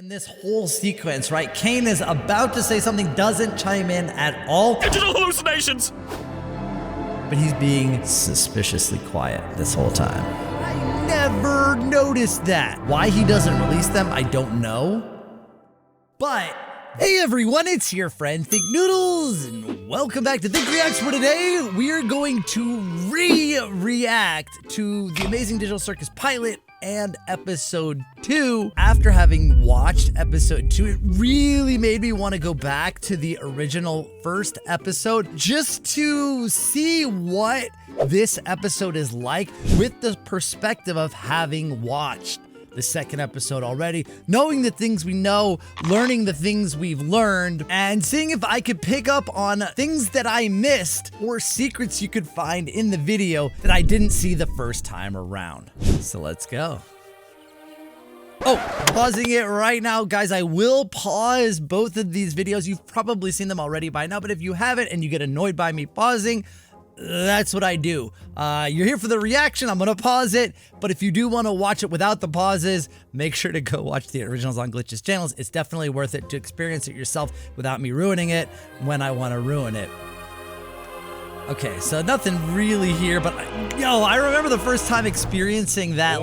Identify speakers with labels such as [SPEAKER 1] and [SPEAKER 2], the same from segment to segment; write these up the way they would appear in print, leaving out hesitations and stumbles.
[SPEAKER 1] In this whole sequence, right, Caine is about to say something, doesn't chime in at all.
[SPEAKER 2] Digital hallucinations!
[SPEAKER 1] But he's being suspiciously quiet this whole time. I never noticed that. Why he doesn't release them, I don't know. But, hey everyone, it's your friend Thinknoodles, and welcome back to Think Reacts, where today we're going to react to the Amazing Digital Circus pilot and episode 2. After having watched episode 2, it really made me want to go back to the original first episode just to see what this episode is like with the perspective of having watched the second episode already, knowing the things we know, learning the things we've learned, and seeing if I could pick up on things that I missed or secrets you could find in the video that I didn't see the first time around. So let's go. Oh, pausing it right now. Guys, I will pause both of these videos. You've probably seen them already by now, but if you haven't and you get annoyed by me pausing, that's what I do. You're here for the reaction. I'm gonna pause it, but if you do want to watch it without the pauses, make sure to go watch the originals on Glitch's channels. It's definitely worth it to experience it yourself without me ruining it when I want to ruin it. Okay, so nothing really here, but I remember the first time experiencing that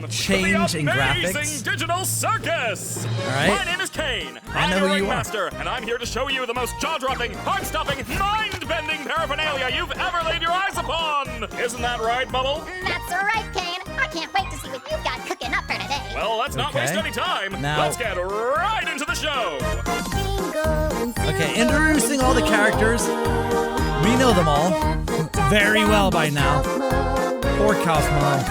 [SPEAKER 1] change in graphics.
[SPEAKER 2] Digital Circus!
[SPEAKER 1] All right.
[SPEAKER 2] My name is Caine.
[SPEAKER 1] I know who you are.
[SPEAKER 2] Master, and I'm here to show you the most jaw-dropping, heart-stopping, mind-bending paraphernalia you've ever laid your eyes upon. Isn't that right, Bubble?
[SPEAKER 3] That's right, Caine. I can't wait to see what you've got cooking up for today.
[SPEAKER 2] Well, let's not waste any time.
[SPEAKER 1] Now,
[SPEAKER 2] let's get right into the show.
[SPEAKER 1] Okay, introducing all the characters. We know them all very well by now. Poor Kaufmo.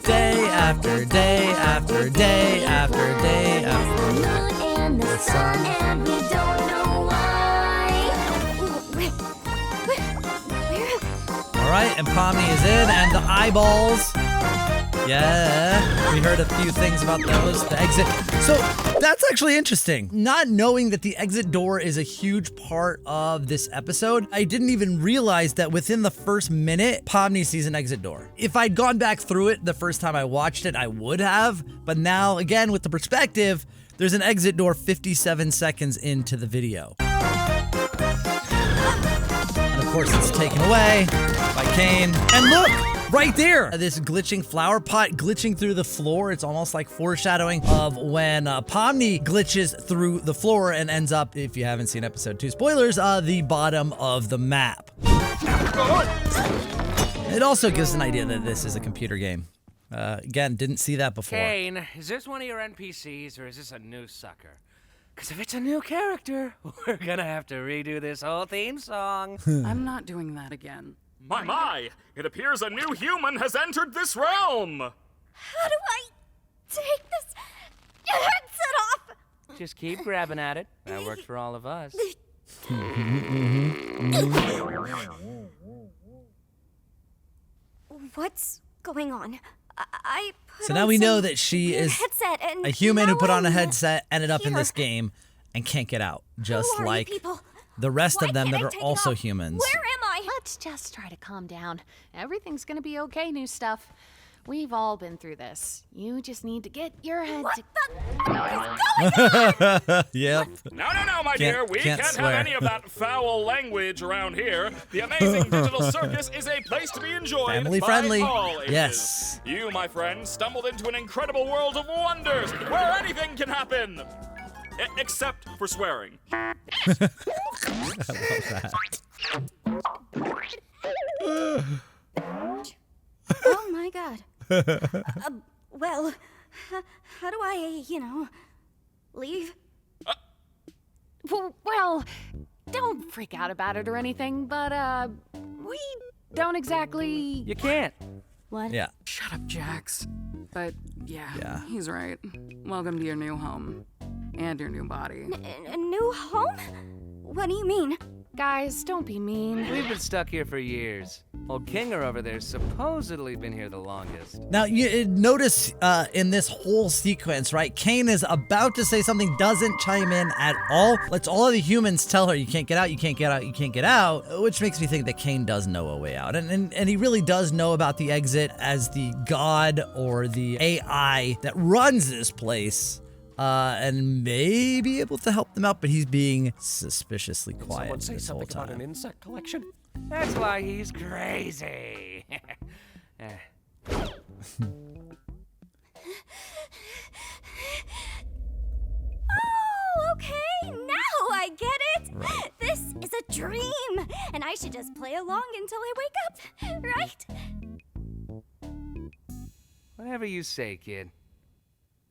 [SPEAKER 1] Day after day after day after day after the sun.
[SPEAKER 3] And we don't know why.
[SPEAKER 1] All right, and Pomni is in, and the eyeballs. Yeah, we heard a few things about those, the exit. So that's actually interesting. Not knowing that the exit door is a huge part of this episode, I didn't even realize that within the first minute, Pomni sees an exit door. If I'd gone back through it the first time I watched it, I would have. But now, again, with the perspective, there's an exit door 57 seconds into the video. And of course, it's taken away by Caine. And look! Right there, this glitching flower pot glitching through the floor. It's almost like foreshadowing of when Pomni glitches through the floor and ends up, if you haven't seen episode 2, spoilers, the bottom of the map. It also gives an idea that this is a computer game. Again, didn't see that before.
[SPEAKER 4] Caine, is this one of your NPCs or is this a new sucker? Because if it's a new character, we're gonna have to redo this whole theme song.
[SPEAKER 5] I'm not doing that again.
[SPEAKER 2] My! It appears a new human has entered this realm!
[SPEAKER 3] How do I take this headset off?
[SPEAKER 4] Just keep grabbing at it. That worked for all of us.
[SPEAKER 3] What's going on? I put
[SPEAKER 1] So
[SPEAKER 3] on
[SPEAKER 1] now we know
[SPEAKER 3] some
[SPEAKER 1] that she is
[SPEAKER 3] headset and
[SPEAKER 1] a human who put on a
[SPEAKER 3] now I'm
[SPEAKER 1] headset, ended up in this
[SPEAKER 3] here.
[SPEAKER 1] game, and can't get out. Just
[SPEAKER 3] Who are you
[SPEAKER 1] like
[SPEAKER 3] people?
[SPEAKER 1] the rest
[SPEAKER 3] Why
[SPEAKER 1] of them
[SPEAKER 3] can't
[SPEAKER 1] that
[SPEAKER 3] I
[SPEAKER 1] are
[SPEAKER 3] take it
[SPEAKER 1] also
[SPEAKER 3] off?
[SPEAKER 1] humans.
[SPEAKER 3] Where am I?
[SPEAKER 6] Let's just try to calm down. Everything's gonna be okay, new stuff. We've all been through this. You just need to get your head
[SPEAKER 3] What
[SPEAKER 6] to...
[SPEAKER 3] the is going on?
[SPEAKER 1] Yep.
[SPEAKER 2] No, my dear. We can't
[SPEAKER 1] swear.
[SPEAKER 2] have any of that foul language around here. The Amazing Digital Circus is a place to be enjoyed
[SPEAKER 1] Family
[SPEAKER 2] by
[SPEAKER 1] friendly.
[SPEAKER 2] all ages.
[SPEAKER 1] Yes.
[SPEAKER 2] You, my friend, stumbled into an incredible world of wonders where anything can happen. Except for swearing.
[SPEAKER 1] I love that.
[SPEAKER 3] Oh my god. Well, how do I, leave?
[SPEAKER 6] Well, don't freak out about it or anything, but, we don't exactly...
[SPEAKER 4] You can't.
[SPEAKER 3] What?
[SPEAKER 1] Yeah.
[SPEAKER 5] Shut up, Jax. But
[SPEAKER 1] Yeah.
[SPEAKER 5] he's right. Welcome to your new home. And your new body.
[SPEAKER 3] A new home? What do you mean?
[SPEAKER 6] Guys, don't be mean.
[SPEAKER 4] We've been stuck here for years. Old Kinger over there's supposedly been here the longest.
[SPEAKER 1] Now, you notice in this whole sequence, right, Caine is about to say something, doesn't chime in at all, lets all of the humans tell her, you can't get out, you can't get out, you can't get out, which makes me think that Caine does know a way out. And he really does know about the exit as the god or the AI that runs this place. And may be able to help them out, but he's being suspiciously quiet
[SPEAKER 7] Someone say
[SPEAKER 1] this whole
[SPEAKER 7] something about an
[SPEAKER 1] time.
[SPEAKER 7] insect collection?
[SPEAKER 4] That's why he's crazy.
[SPEAKER 3] Oh, okay, now I get it.
[SPEAKER 1] Right.
[SPEAKER 3] This is a dream, and I should just play along until I wake up, right?
[SPEAKER 4] Whatever you say, kid.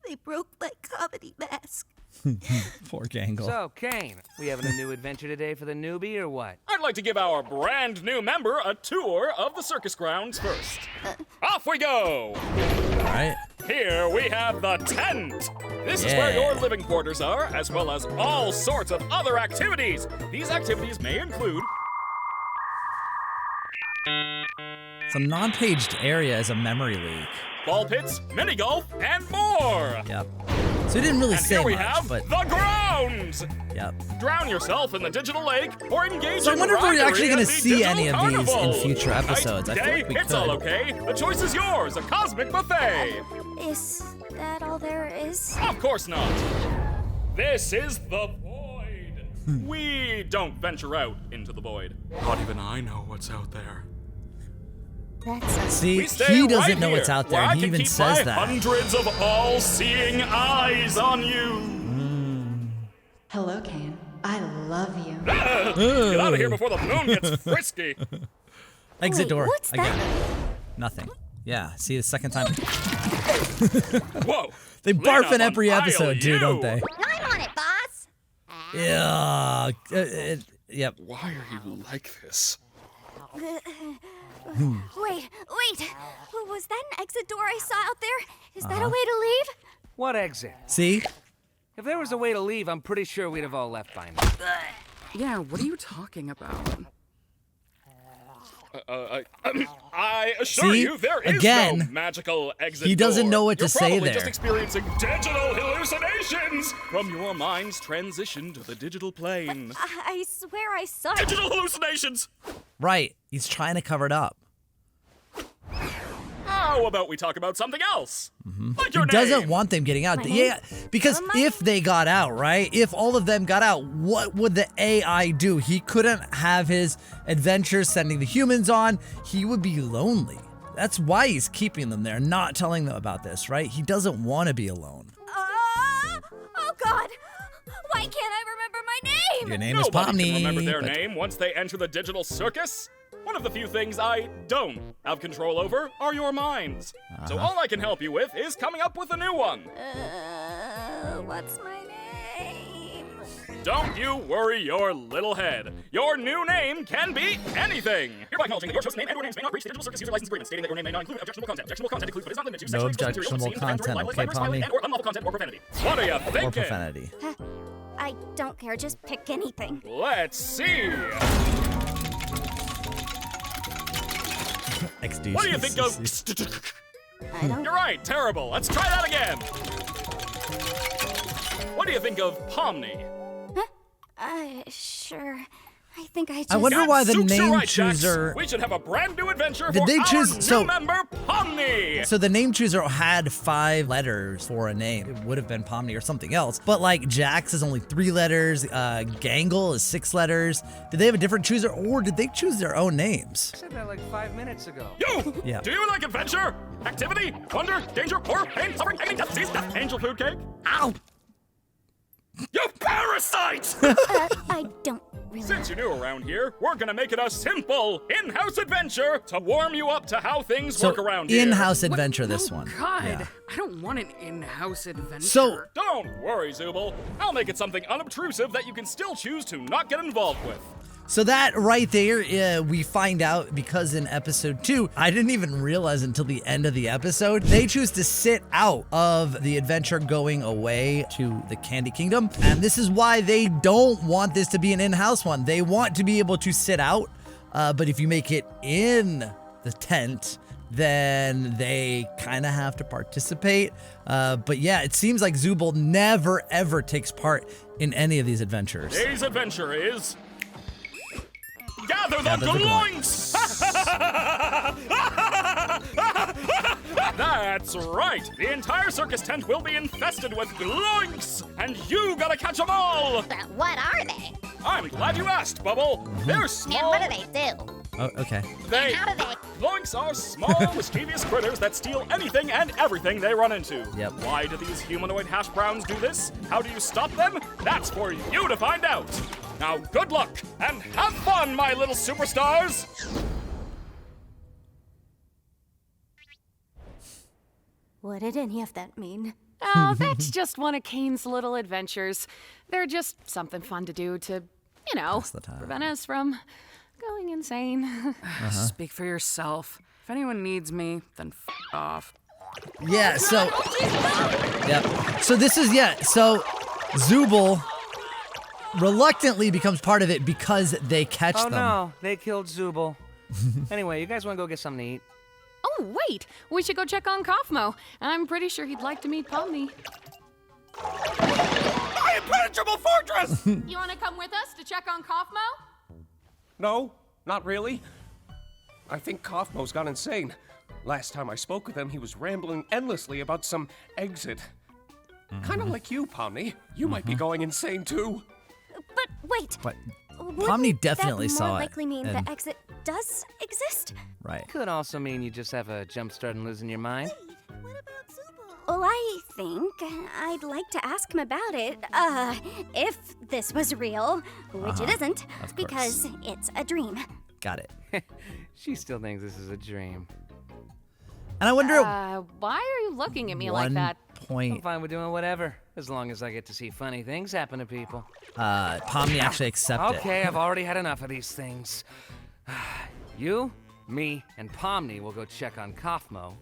[SPEAKER 3] They broke my comedy mask.
[SPEAKER 1] Poor Gangle.
[SPEAKER 4] So, Caine, we having a new adventure today for the newbie or what?
[SPEAKER 2] I'd like to give our brand new member a tour of the circus grounds first. Off we go!
[SPEAKER 1] All right.
[SPEAKER 2] Here we have the tent. This is where your living quarters are, as well as all sorts of other activities. These activities may include...
[SPEAKER 1] Some non-paged area is a memory leak.
[SPEAKER 2] ball pits, mini golf, and more.
[SPEAKER 1] Yep. So he didn't really
[SPEAKER 2] And
[SPEAKER 1] say
[SPEAKER 2] here we
[SPEAKER 1] much,
[SPEAKER 2] have
[SPEAKER 1] but
[SPEAKER 2] the grounds.
[SPEAKER 1] yep.
[SPEAKER 2] Drown yourself in the digital lake or engage
[SPEAKER 1] So I
[SPEAKER 2] in
[SPEAKER 1] wonder if we're actually
[SPEAKER 2] going
[SPEAKER 1] gonna
[SPEAKER 2] to
[SPEAKER 1] see any of these in future episodes. I feel
[SPEAKER 2] Day,
[SPEAKER 1] like we
[SPEAKER 2] it's all
[SPEAKER 1] could.
[SPEAKER 2] okay. The choice is yours. A cosmic buffet.
[SPEAKER 3] Is that all there is?
[SPEAKER 2] Of course not. This is the void. We don't venture out into the void.
[SPEAKER 7] Not even I know what's out there.
[SPEAKER 3] That's a
[SPEAKER 1] See,
[SPEAKER 2] We stay
[SPEAKER 1] he doesn't
[SPEAKER 2] right
[SPEAKER 1] know
[SPEAKER 2] here,
[SPEAKER 1] what's out there,
[SPEAKER 2] where I
[SPEAKER 1] and he
[SPEAKER 2] can
[SPEAKER 1] even
[SPEAKER 2] keep
[SPEAKER 1] says
[SPEAKER 2] my
[SPEAKER 1] that.
[SPEAKER 2] hundreds of all-seeing eyes on you.
[SPEAKER 8] Hello, Caine. I love you.
[SPEAKER 2] Get out of here before the moon gets frisky.
[SPEAKER 1] Exit
[SPEAKER 3] Wait,
[SPEAKER 1] door.
[SPEAKER 3] what's
[SPEAKER 1] Again.
[SPEAKER 3] that?
[SPEAKER 1] Nothing. Yeah, see the second time.
[SPEAKER 2] Whoa.
[SPEAKER 1] They
[SPEAKER 2] Clean
[SPEAKER 1] barf
[SPEAKER 2] up
[SPEAKER 1] in
[SPEAKER 2] on
[SPEAKER 1] every
[SPEAKER 2] aisle
[SPEAKER 1] episode too, don't
[SPEAKER 2] you.
[SPEAKER 1] they?
[SPEAKER 3] I'm on it, boss.
[SPEAKER 1] Yeah. Yep.
[SPEAKER 7] Why are you like this?
[SPEAKER 3] Wait. Was that an exit door I saw out there? Is that a way to leave?
[SPEAKER 4] What exit?
[SPEAKER 1] See?
[SPEAKER 4] If there was a way to leave, I'm pretty sure we'd have all left by now.
[SPEAKER 5] Yeah, what are you talking about?
[SPEAKER 2] I assure
[SPEAKER 1] See?
[SPEAKER 2] you, there is
[SPEAKER 1] Again,
[SPEAKER 2] no magical exit
[SPEAKER 1] he doesn't
[SPEAKER 2] door.
[SPEAKER 1] know what to
[SPEAKER 2] You're
[SPEAKER 1] say
[SPEAKER 2] probably
[SPEAKER 1] there.
[SPEAKER 2] just experiencing digital hallucinations from your mind's transition to the digital plane.
[SPEAKER 3] I swear I saw it.
[SPEAKER 2] Digital hallucinations!
[SPEAKER 1] Right. He's trying to cover it up.
[SPEAKER 2] How about we talk about something else? Like
[SPEAKER 1] He
[SPEAKER 2] your
[SPEAKER 1] doesn't
[SPEAKER 2] name.
[SPEAKER 1] want them getting out.
[SPEAKER 3] My
[SPEAKER 1] Yeah, because
[SPEAKER 3] name?
[SPEAKER 1] if they got out, right? If all of them got out, what would the AI do? He couldn't have his adventures sending the humans on. He would be lonely. That's why he's keeping them there, not telling them about this, right? He doesn't want to be alone.
[SPEAKER 3] Oh God! Why can't I remember my name?
[SPEAKER 1] Your name is
[SPEAKER 2] Nobody
[SPEAKER 1] Pomni.
[SPEAKER 2] can remember their
[SPEAKER 1] but-
[SPEAKER 2] name once they enter the digital circus. One of the few things I don't have control over are your minds. So all I can help you with is coming up with a new one.
[SPEAKER 3] What's my name?
[SPEAKER 2] Don't you worry your little head. Your new name can be anything. Hereby acknowledging that your chosen name and your names may not breach the digital circus user license agreement, stating that your name may not include objectionable content. Objectionable content includes but is not limited to
[SPEAKER 1] No
[SPEAKER 2] sexually explicit
[SPEAKER 1] objectionable
[SPEAKER 2] material, obscene,
[SPEAKER 1] content.
[SPEAKER 2] libelous,
[SPEAKER 1] Okay,
[SPEAKER 2] smiling,
[SPEAKER 1] Pomni.
[SPEAKER 2] and/or unlawful content or profanity. What are you thinking?
[SPEAKER 1] Or profanity.
[SPEAKER 3] I don't care. Just pick anything.
[SPEAKER 2] Let's see.
[SPEAKER 1] XD.
[SPEAKER 2] What do you think of?
[SPEAKER 3] I don't.
[SPEAKER 2] You're right. Terrible. Let's try that again. What do you think of Pomni?
[SPEAKER 3] Sure. I think I just.
[SPEAKER 1] I wonder
[SPEAKER 2] God,
[SPEAKER 1] why the
[SPEAKER 2] Zooks, you're
[SPEAKER 1] name
[SPEAKER 2] right, Jax.
[SPEAKER 1] chooser.
[SPEAKER 2] We should have a brand new adventure
[SPEAKER 1] Did
[SPEAKER 2] for
[SPEAKER 1] they
[SPEAKER 2] our
[SPEAKER 1] choose-
[SPEAKER 2] new
[SPEAKER 1] so-
[SPEAKER 2] member, Pomni.
[SPEAKER 1] So the name chooser had 5 letters for a name. It would have been Pomni or something else. But like Jax is only 3 letters. Gangle is 6 letters. Did they have a different chooser, or did they choose their own names?
[SPEAKER 4] I said that like 5 minutes ago.
[SPEAKER 2] You!
[SPEAKER 1] Yeah.
[SPEAKER 2] Do you like adventure, activity, wonder, danger, horror, pain, suffering, agony, death, disease, death, angel food cake?
[SPEAKER 1] Ow!
[SPEAKER 2] You parasite!
[SPEAKER 3] I don't really.
[SPEAKER 2] Since you're new around here, we're gonna make it a simple in-house adventure to warm you up to how things work around here.
[SPEAKER 1] in-house adventure, this
[SPEAKER 5] Oh,
[SPEAKER 1] one.
[SPEAKER 5] God,
[SPEAKER 1] Yeah.
[SPEAKER 5] I don't want an in-house adventure.
[SPEAKER 1] So
[SPEAKER 2] Don't worry, Zooble. I'll make it something unobtrusive that you can still choose to not get involved with.
[SPEAKER 1] So that right there, we find out because in episode 2, I didn't even realize until the end of the episode, they choose to sit out of the adventure going away to the Candy Kingdom. And this is why they don't want this to be an in-house one. They want to be able to sit out But if you make it in the tent, then they kind of have to participate. But yeah, it seems like Zooble never ever takes part in any of these adventures.
[SPEAKER 2] Today's adventure is gather the
[SPEAKER 1] Gather the
[SPEAKER 2] gloinks! That's right! The entire circus tent will be infested with gloinks! And you gotta catch them all!
[SPEAKER 3] But what are they?
[SPEAKER 2] I'm glad you asked, Bubble. They're small.
[SPEAKER 3] And what do they do?
[SPEAKER 1] Oh, okay.
[SPEAKER 2] They
[SPEAKER 3] How do they?
[SPEAKER 2] gloinks are small, mischievous critters that steal anything and everything they run into.
[SPEAKER 1] Yep.
[SPEAKER 2] Why do these humanoid hash browns do this? How do you stop them? That's for you to find out. Now, good luck and have fun, my little superstars.
[SPEAKER 3] What did any of that mean?
[SPEAKER 6] Oh, that's just one of Caine's little adventures. They're just something fun to do to,
[SPEAKER 1] Pass the time.
[SPEAKER 6] prevent us from going insane.
[SPEAKER 5] Speak for yourself. If anyone needs me, then off.
[SPEAKER 1] Yeah, so... Yep. So this is, so Zooble reluctantly becomes part of it because they catch
[SPEAKER 4] Oh
[SPEAKER 1] them.
[SPEAKER 4] no, they killed Zooble. Anyway, you guys want to go get something to eat?
[SPEAKER 6] Oh, wait! We should go check on Kaufmo. I'm pretty sure he'd like to meet Pomni.
[SPEAKER 4] My impenetrable fortress!
[SPEAKER 6] You want to come with us to check on Kaufmo?
[SPEAKER 9] No, not really. I think Kaufmo's gone insane. Last time I spoke with him, he was rambling endlessly about some exit. Kind of like you, Pomni. You might be going insane too.
[SPEAKER 3] But wait.
[SPEAKER 1] But
[SPEAKER 3] wouldn't
[SPEAKER 1] Pomni definitely
[SPEAKER 3] that
[SPEAKER 1] saw
[SPEAKER 3] more
[SPEAKER 1] it,
[SPEAKER 3] likely mean
[SPEAKER 1] and-
[SPEAKER 3] the exit does exist?
[SPEAKER 1] Right.
[SPEAKER 4] Could also mean you just have a jump start and losing your mind.
[SPEAKER 3] Well, I think I'd like to ask him about it. If this was real, which it isn't,
[SPEAKER 1] Of
[SPEAKER 3] because it's a dream.
[SPEAKER 1] Got it.
[SPEAKER 4] She still thinks this is a dream.
[SPEAKER 1] And I wonder
[SPEAKER 6] Why are you looking at me
[SPEAKER 1] one
[SPEAKER 6] like that?
[SPEAKER 4] I'm
[SPEAKER 1] point
[SPEAKER 4] fine with doing whatever, as long as I get to see funny things happen to people.
[SPEAKER 1] Pomni actually accepted.
[SPEAKER 4] Okay, I've already had enough of these things. You, me, and Pomni will go check on Kaufmo,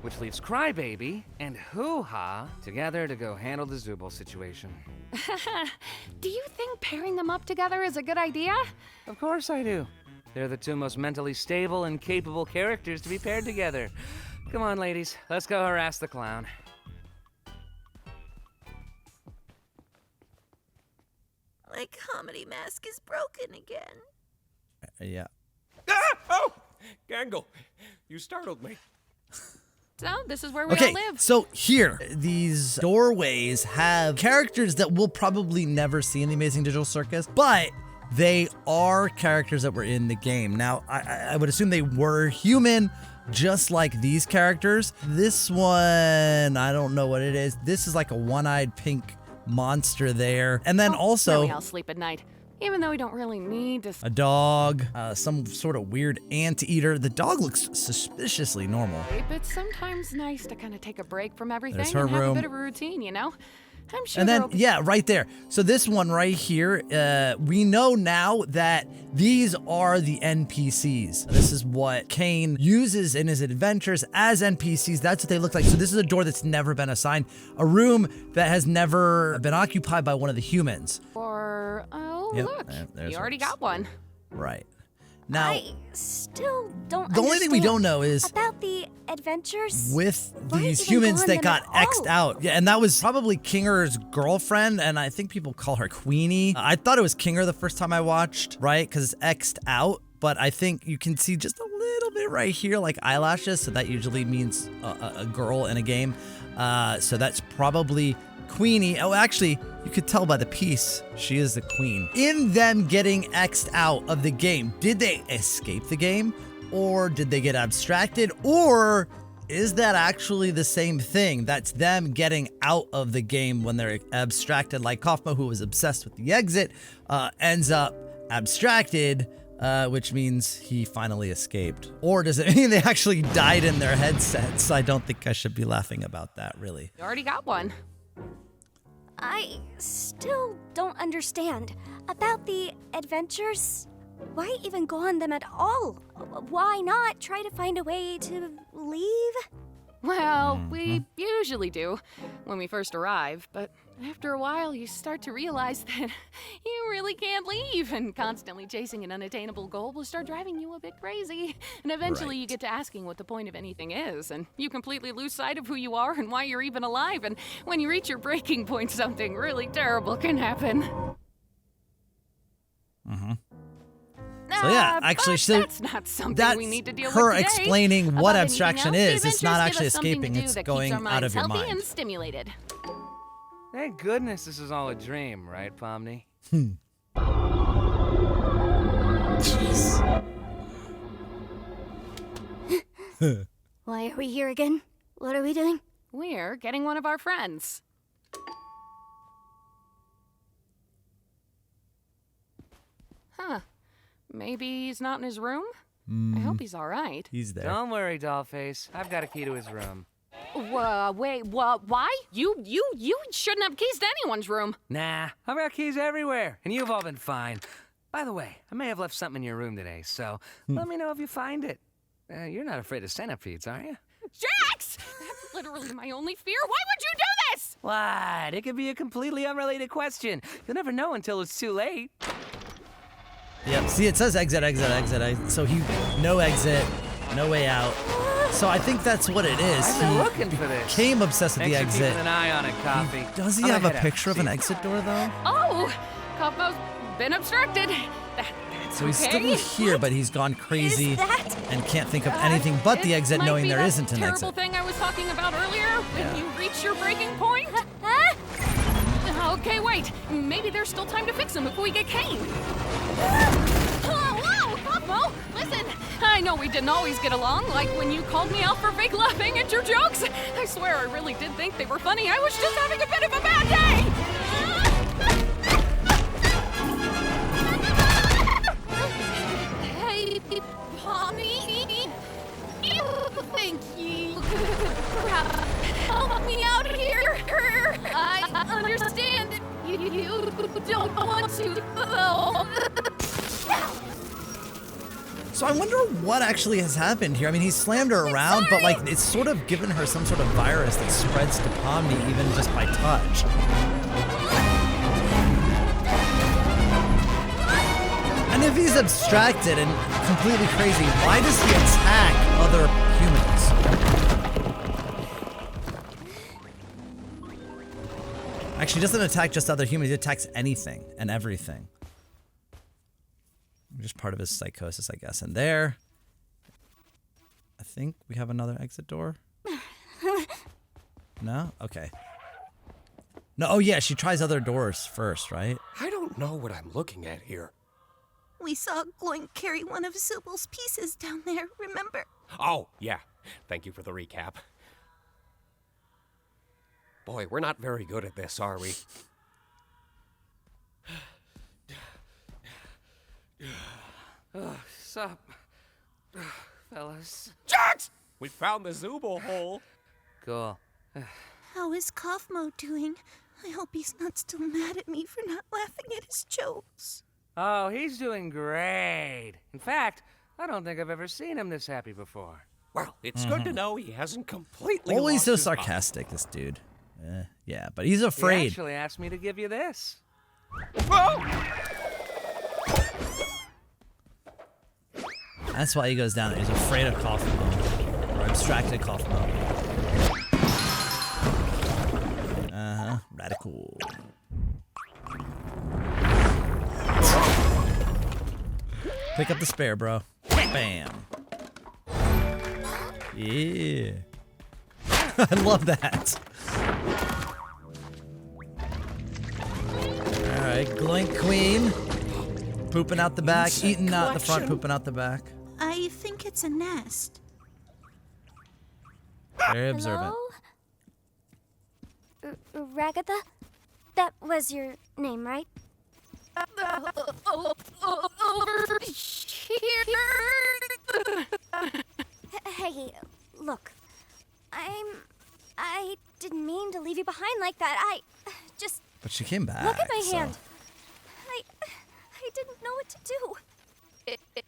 [SPEAKER 4] which leaves Crybaby and Hoo-Ha together to go handle the Zooble situation.
[SPEAKER 6] Do you think pairing them up together is a good idea?
[SPEAKER 4] Of course I do. They're the two most mentally stable and capable characters to be paired together. Come on, ladies, let's go harass the clown.
[SPEAKER 3] My comedy mask is broken again.
[SPEAKER 1] Yeah.
[SPEAKER 9] Ah! Oh! Gangle, you startled me.
[SPEAKER 6] So, this is where we
[SPEAKER 1] Okay,
[SPEAKER 6] all live.
[SPEAKER 1] so here, these doorways have characters that we'll probably never see in the Amazing Digital Circus, but they are characters that were in the game. Now, I would assume they were human, just like these characters. This one, I don't know what it is. This is like a one-eyed pink monster there. And then
[SPEAKER 6] Where
[SPEAKER 1] also
[SPEAKER 6] we all sleep at night. Even though we don't really need to...
[SPEAKER 1] a dog, some sort of weird anteater. The dog looks suspiciously normal.
[SPEAKER 6] sleep, it's sometimes nice to kind of take a break from everything
[SPEAKER 1] There's her
[SPEAKER 6] and have
[SPEAKER 1] room.
[SPEAKER 6] a bit of a routine, you know? I'm sure
[SPEAKER 1] And then,
[SPEAKER 6] there'll be-
[SPEAKER 1] yeah, right there. So this one right here, we know now that these are the NPCs. This is what Caine uses in his adventures as NPCs. That's what they look like. So this is a door that's never been assigned, a room that has never been occupied by one of the humans.
[SPEAKER 6] Or, oh,
[SPEAKER 1] Yep,
[SPEAKER 6] look,
[SPEAKER 1] there's
[SPEAKER 6] you already
[SPEAKER 1] hers.
[SPEAKER 6] got one.
[SPEAKER 1] Right. Now,
[SPEAKER 3] I still don't
[SPEAKER 1] the only thing we don't know is
[SPEAKER 3] about the adventures
[SPEAKER 1] with
[SPEAKER 3] Why
[SPEAKER 1] these
[SPEAKER 3] even
[SPEAKER 1] humans
[SPEAKER 3] go on
[SPEAKER 1] that
[SPEAKER 3] them
[SPEAKER 1] got
[SPEAKER 3] at
[SPEAKER 1] X'd
[SPEAKER 3] all?
[SPEAKER 1] out. Yeah, and that was probably Kinger's girlfriend, and I think people call her Queenie. I thought it was Kinger the first time I watched, right? Because it's X'd out, but I think you can see just a little bit right here, like eyelashes, so that usually means a girl in a game. So that's probably Queenie. Oh, actually, you could tell by the piece, she is the queen. In them getting X'd out of the game, did they escape the game? Or did they get abstracted? Or is that actually the same thing? That's them getting out of the game when they're abstracted, like Kaufmo, who was obsessed with the exit, ends up abstracted, which means he finally escaped. Or does it mean they actually died in their headsets? I don't think I should be laughing about that, really.
[SPEAKER 6] You already got one.
[SPEAKER 3] I still don't understand about the adventures. Why even go on them at all? Why not try to find a way to leave?
[SPEAKER 6] Well, we usually do when we first arrive, but after a while you start to realize that you really can't leave, and constantly chasing an unattainable goal will start driving you a bit crazy. And eventually you get to asking what the point of anything is, and you completely lose sight of who you are and why you're even alive, and when you reach your breaking point, something really terrible can happen.
[SPEAKER 1] So yeah, actually,
[SPEAKER 6] that's not something
[SPEAKER 1] that's
[SPEAKER 6] we need to deal
[SPEAKER 1] her
[SPEAKER 6] with today.
[SPEAKER 1] explaining what
[SPEAKER 6] Above
[SPEAKER 1] abstraction
[SPEAKER 6] anything else,
[SPEAKER 1] is.
[SPEAKER 6] the
[SPEAKER 1] It's not
[SPEAKER 6] adventures
[SPEAKER 1] actually
[SPEAKER 6] give us something
[SPEAKER 1] escaping,
[SPEAKER 6] to do
[SPEAKER 1] it's
[SPEAKER 6] that
[SPEAKER 1] going
[SPEAKER 6] keeps our
[SPEAKER 1] out of
[SPEAKER 6] minds
[SPEAKER 1] your
[SPEAKER 6] healthy
[SPEAKER 1] mind.
[SPEAKER 6] and stimulated.
[SPEAKER 4] Thank goodness this is all a dream, right, Pomni?
[SPEAKER 3] Jeez. Why are we here again? What are we doing?
[SPEAKER 6] We're getting one of our friends. Huh. Maybe he's not in his room? I hope he's all right.
[SPEAKER 1] He's there.
[SPEAKER 4] Don't worry, Dollface. I've got a key to his room.
[SPEAKER 6] Wait, why? You shouldn't have keys to anyone's room.
[SPEAKER 4] Nah, I've got keys everywhere, and you've all been fine. By the way, I may have left something in your room today, so let me know if you find it. You're not afraid of centipedes, are you?
[SPEAKER 6] Jax! That's literally my only fear. Why would you do this?
[SPEAKER 4] What? It could be a completely unrelated question. You'll never know until it's too late.
[SPEAKER 1] Yep. See, it says exit, exit, exit. So no exit, no way out. So I think that's what it is.
[SPEAKER 4] I've been looking for this.
[SPEAKER 1] Became obsessed with the
[SPEAKER 4] Thanks for
[SPEAKER 1] exit.
[SPEAKER 4] keeping an eye on it, Coffee.
[SPEAKER 1] Does he
[SPEAKER 4] I'm
[SPEAKER 1] have
[SPEAKER 4] gonna
[SPEAKER 1] a
[SPEAKER 4] head out.
[SPEAKER 1] picture of
[SPEAKER 4] See
[SPEAKER 1] an
[SPEAKER 4] you.
[SPEAKER 1] exit door though?
[SPEAKER 6] Oh, Kaufmo's been obstructed. That's
[SPEAKER 1] So he's
[SPEAKER 6] okay.
[SPEAKER 1] still here, but he's gone crazy
[SPEAKER 3] that?
[SPEAKER 1] and can't think of anything but the
[SPEAKER 6] It
[SPEAKER 1] exit,
[SPEAKER 6] might
[SPEAKER 1] knowing
[SPEAKER 6] be
[SPEAKER 1] there
[SPEAKER 6] that
[SPEAKER 1] isn't an
[SPEAKER 6] terrible
[SPEAKER 1] exit.
[SPEAKER 6] thing I was talking about earlier when you reach your breaking point.
[SPEAKER 3] Huh?
[SPEAKER 6] Okay, wait. Maybe there's still time to fix him before we get Caine. Whoa, Kaufmo! Listen, I know we didn't always get along, like when you called me out for fake laughing at your jokes. I swear I really did think they were funny. I was just having a bit of a bad day. Hey, Pomni. Thank you. Help me out here. I understand that you don't want to.
[SPEAKER 1] So I wonder what actually has happened here. I mean, he slammed her around, but like it's sort of given her some sort of virus that spreads to Pomni even just by touch. And if he's abstracted and completely crazy, why does he attack other humans? Actually, he doesn't attack just other humans, he attacks anything and everything. Just part of his psychosis, I guess. And there, I think we have another exit door. No? Okay. No, oh yeah, she tries other doors first, right?
[SPEAKER 9] I don't know what I'm looking at here.
[SPEAKER 10] We saw Gloink carry one of Sybil's pieces down there, remember?
[SPEAKER 9] Oh, yeah. Thank you for the recap. Boy, we're not very good at this, are we?
[SPEAKER 4] Sup, fellas?
[SPEAKER 9] Jax! We found the Zooble hole.
[SPEAKER 4] Cool.
[SPEAKER 10] How is Kaufmo doing? I hope he's not still mad at me for not laughing at his jokes.
[SPEAKER 4] Oh, he's doing great. In fact, I don't think I've ever seen him this happy before.
[SPEAKER 9] Well, it's good to know he hasn't completely
[SPEAKER 1] Always
[SPEAKER 9] lost
[SPEAKER 1] so
[SPEAKER 9] his mind.
[SPEAKER 1] sarcastic, this dude. Yeah, but he's
[SPEAKER 4] He
[SPEAKER 1] afraid.
[SPEAKER 4] actually asked me to give you this.
[SPEAKER 1] That's why he goes down there. He's afraid of Kaufmo. Or abstracted Kaufmo. Radical. Pick up the spare, bro. Bam. Yeah. I love that. Alright, gloink queen. Pooping out the back, eating out the front, pooping out the back.
[SPEAKER 10] I think it's a nest.
[SPEAKER 1] Very observant.
[SPEAKER 3] Hello? Ragatha? That was your name, right?
[SPEAKER 6] Over here.
[SPEAKER 3] Hey, look. I didn't mean to leave you behind like that. I just
[SPEAKER 1] But she came back.
[SPEAKER 3] look at my
[SPEAKER 1] so-
[SPEAKER 3] hand. I didn't know what to do.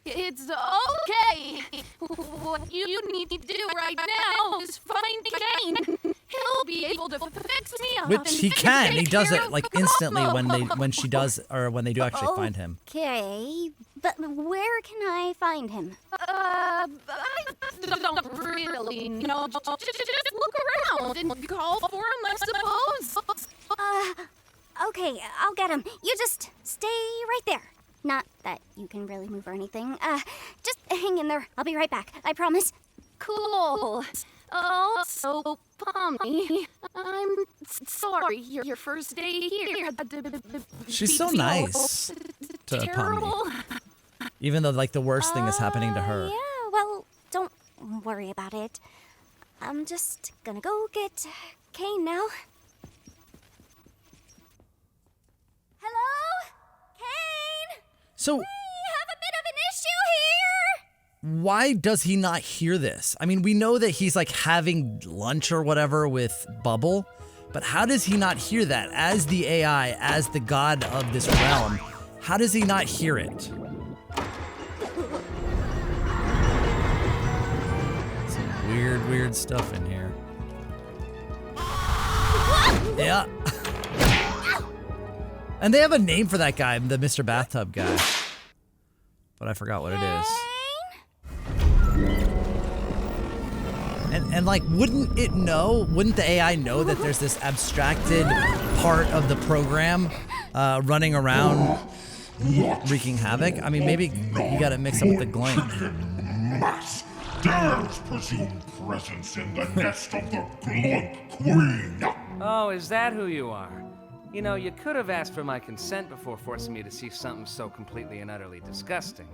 [SPEAKER 6] It's okay. What you need to do right now is find Caine. He'll be able to fix me up.
[SPEAKER 1] Which he
[SPEAKER 6] and
[SPEAKER 1] can. He
[SPEAKER 6] take
[SPEAKER 1] does
[SPEAKER 6] care
[SPEAKER 1] it
[SPEAKER 6] of
[SPEAKER 1] like instantly when
[SPEAKER 6] Kaufmo.
[SPEAKER 1] she does, or when they do actually find him.
[SPEAKER 3] Okay, but where can I find him?
[SPEAKER 6] I don't really know. Just look around and call for him, I suppose.
[SPEAKER 3] Okay, I'll get him. You just stay right there. Not that you can really move or anything. Just hang in there. I'll be right back. I promise.
[SPEAKER 6] Cool. Oh, so Pomni, I'm sorry. Your first day here.
[SPEAKER 1] She's so nice to
[SPEAKER 6] Terrible.
[SPEAKER 1] Pomni. Even though like the worst thing is happening to her.
[SPEAKER 3] Yeah, well, don't worry about it. I'm just gonna go get Caine now. Hello? Caine?
[SPEAKER 1] So
[SPEAKER 3] We have a bit of an issue here!
[SPEAKER 1] why does he not hear this? I mean, we know that he's like having lunch or whatever with Bubble, but how does he not hear that? As the AI, as the god of this realm, how does he not hear it? Some weird stuff in here. Yeah. And they have a name for that guy, the Mr. Bathtub guy. But I forgot what it is. And like, wouldn't it know? Wouldn't the AI know that there's this abstracted part of the program running around wreaking havoc? I mean, maybe you got it mixed up with the gloink.
[SPEAKER 11] Mass dares presume presence in the nest of the gloink queen.
[SPEAKER 4] Oh, is that who you are? You know, you could have asked for my consent before forcing me to see something so completely and utterly disgusting.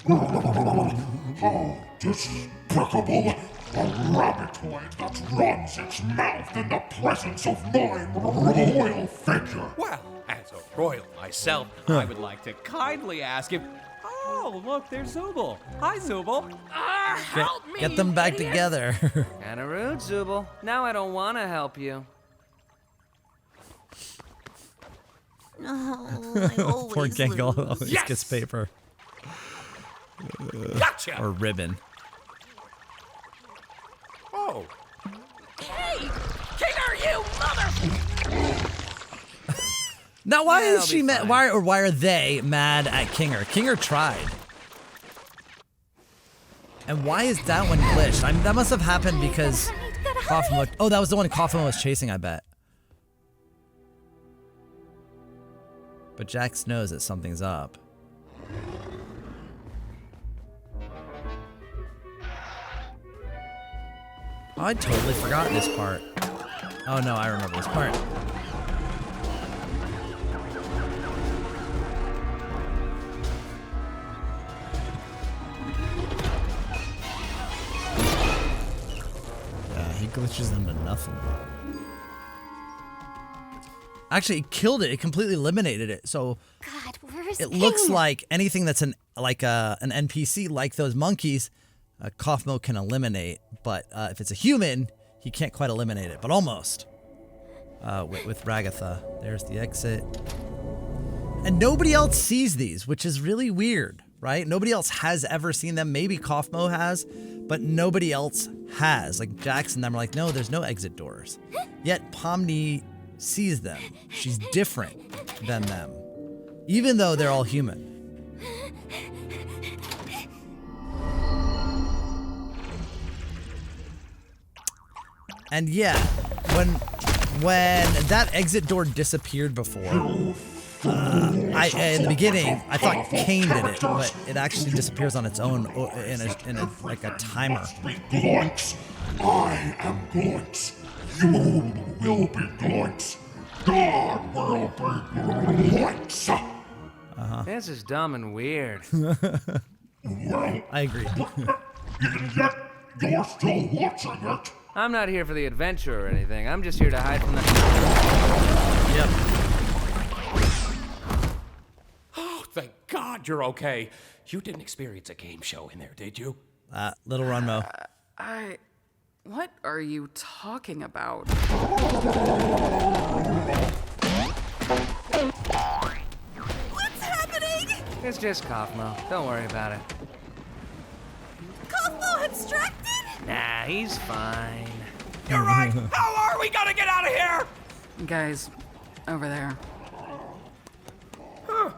[SPEAKER 11] How despicable! A rabbitoid that runs its mouth in the presence of my royal figure.
[SPEAKER 9] Well, as a royal myself, I would like to kindly ask if... Oh, look, there's Zooble. Hi, Zooble.
[SPEAKER 6] Help me!
[SPEAKER 1] Get them back
[SPEAKER 6] idiot.
[SPEAKER 1] together.
[SPEAKER 4] Kinda rude, Zooble. Now I don't want to help you.
[SPEAKER 10] Oh, I always
[SPEAKER 1] Poor Gangle
[SPEAKER 10] lose.
[SPEAKER 1] always
[SPEAKER 9] Yes!
[SPEAKER 1] gets paper.
[SPEAKER 9] Gotcha!
[SPEAKER 1] Or ribbon.
[SPEAKER 9] Oh,
[SPEAKER 6] Hey! King, are you mother...
[SPEAKER 1] Now, why
[SPEAKER 4] Yeah,
[SPEAKER 1] is
[SPEAKER 4] I'll
[SPEAKER 1] she
[SPEAKER 4] be
[SPEAKER 1] mad?
[SPEAKER 4] fine.
[SPEAKER 1] Why are they mad at Kinger? Kinger tried. And why is that one glitched? That must have happened because Kaufmo. Oh, that was the one Kaufmo was chasing, I bet. But Jax knows that something's up. Oh, I totally forgot this part. Oh no, I remember this part. Yeah, he glitches them to nothing. Actually, it killed it. It completely eliminated it. So
[SPEAKER 3] God, where's
[SPEAKER 1] it looks
[SPEAKER 3] Caine?
[SPEAKER 1] like anything that's an NPC, like those monkeys, Kaufmo can eliminate. But if it's a human, he can't quite eliminate it, but almost. With Ragatha, there's the exit. And nobody else sees these, which is really weird, right? Nobody else has ever seen them. Maybe Kaufmo has, but nobody else has. Like Jax and them are like, no, there's no exit doors. Yet Pomni sees them. She's different than them, even though they're all human. And yeah, when that exit door disappeared before, in the beginning I thought Caine did it, but it actually disappears on its own in a like a timer.
[SPEAKER 11] Gloinks. I am Gloinks. You will be Gloinks. God will be Gloinks.
[SPEAKER 4] This is dumb and weird.
[SPEAKER 11] Well,
[SPEAKER 1] I agree.
[SPEAKER 11] even yet, you're still watching it.
[SPEAKER 4] I'm not here for the adventure or anything. I'm just here to hide from the...
[SPEAKER 1] Yep.
[SPEAKER 9] oh, thank God you're okay. You didn't experience a game show in there, did you?
[SPEAKER 1] Little Runmo.
[SPEAKER 5] What are you talking about?
[SPEAKER 10] What's happening?
[SPEAKER 4] It's just Kaufmo. Don't worry about it.
[SPEAKER 10] Kaufmo abstracted?
[SPEAKER 4] Nah, he's fine.
[SPEAKER 9] You're right! How are we gonna get out of here?
[SPEAKER 5] Guys, over there.
[SPEAKER 9] Huh.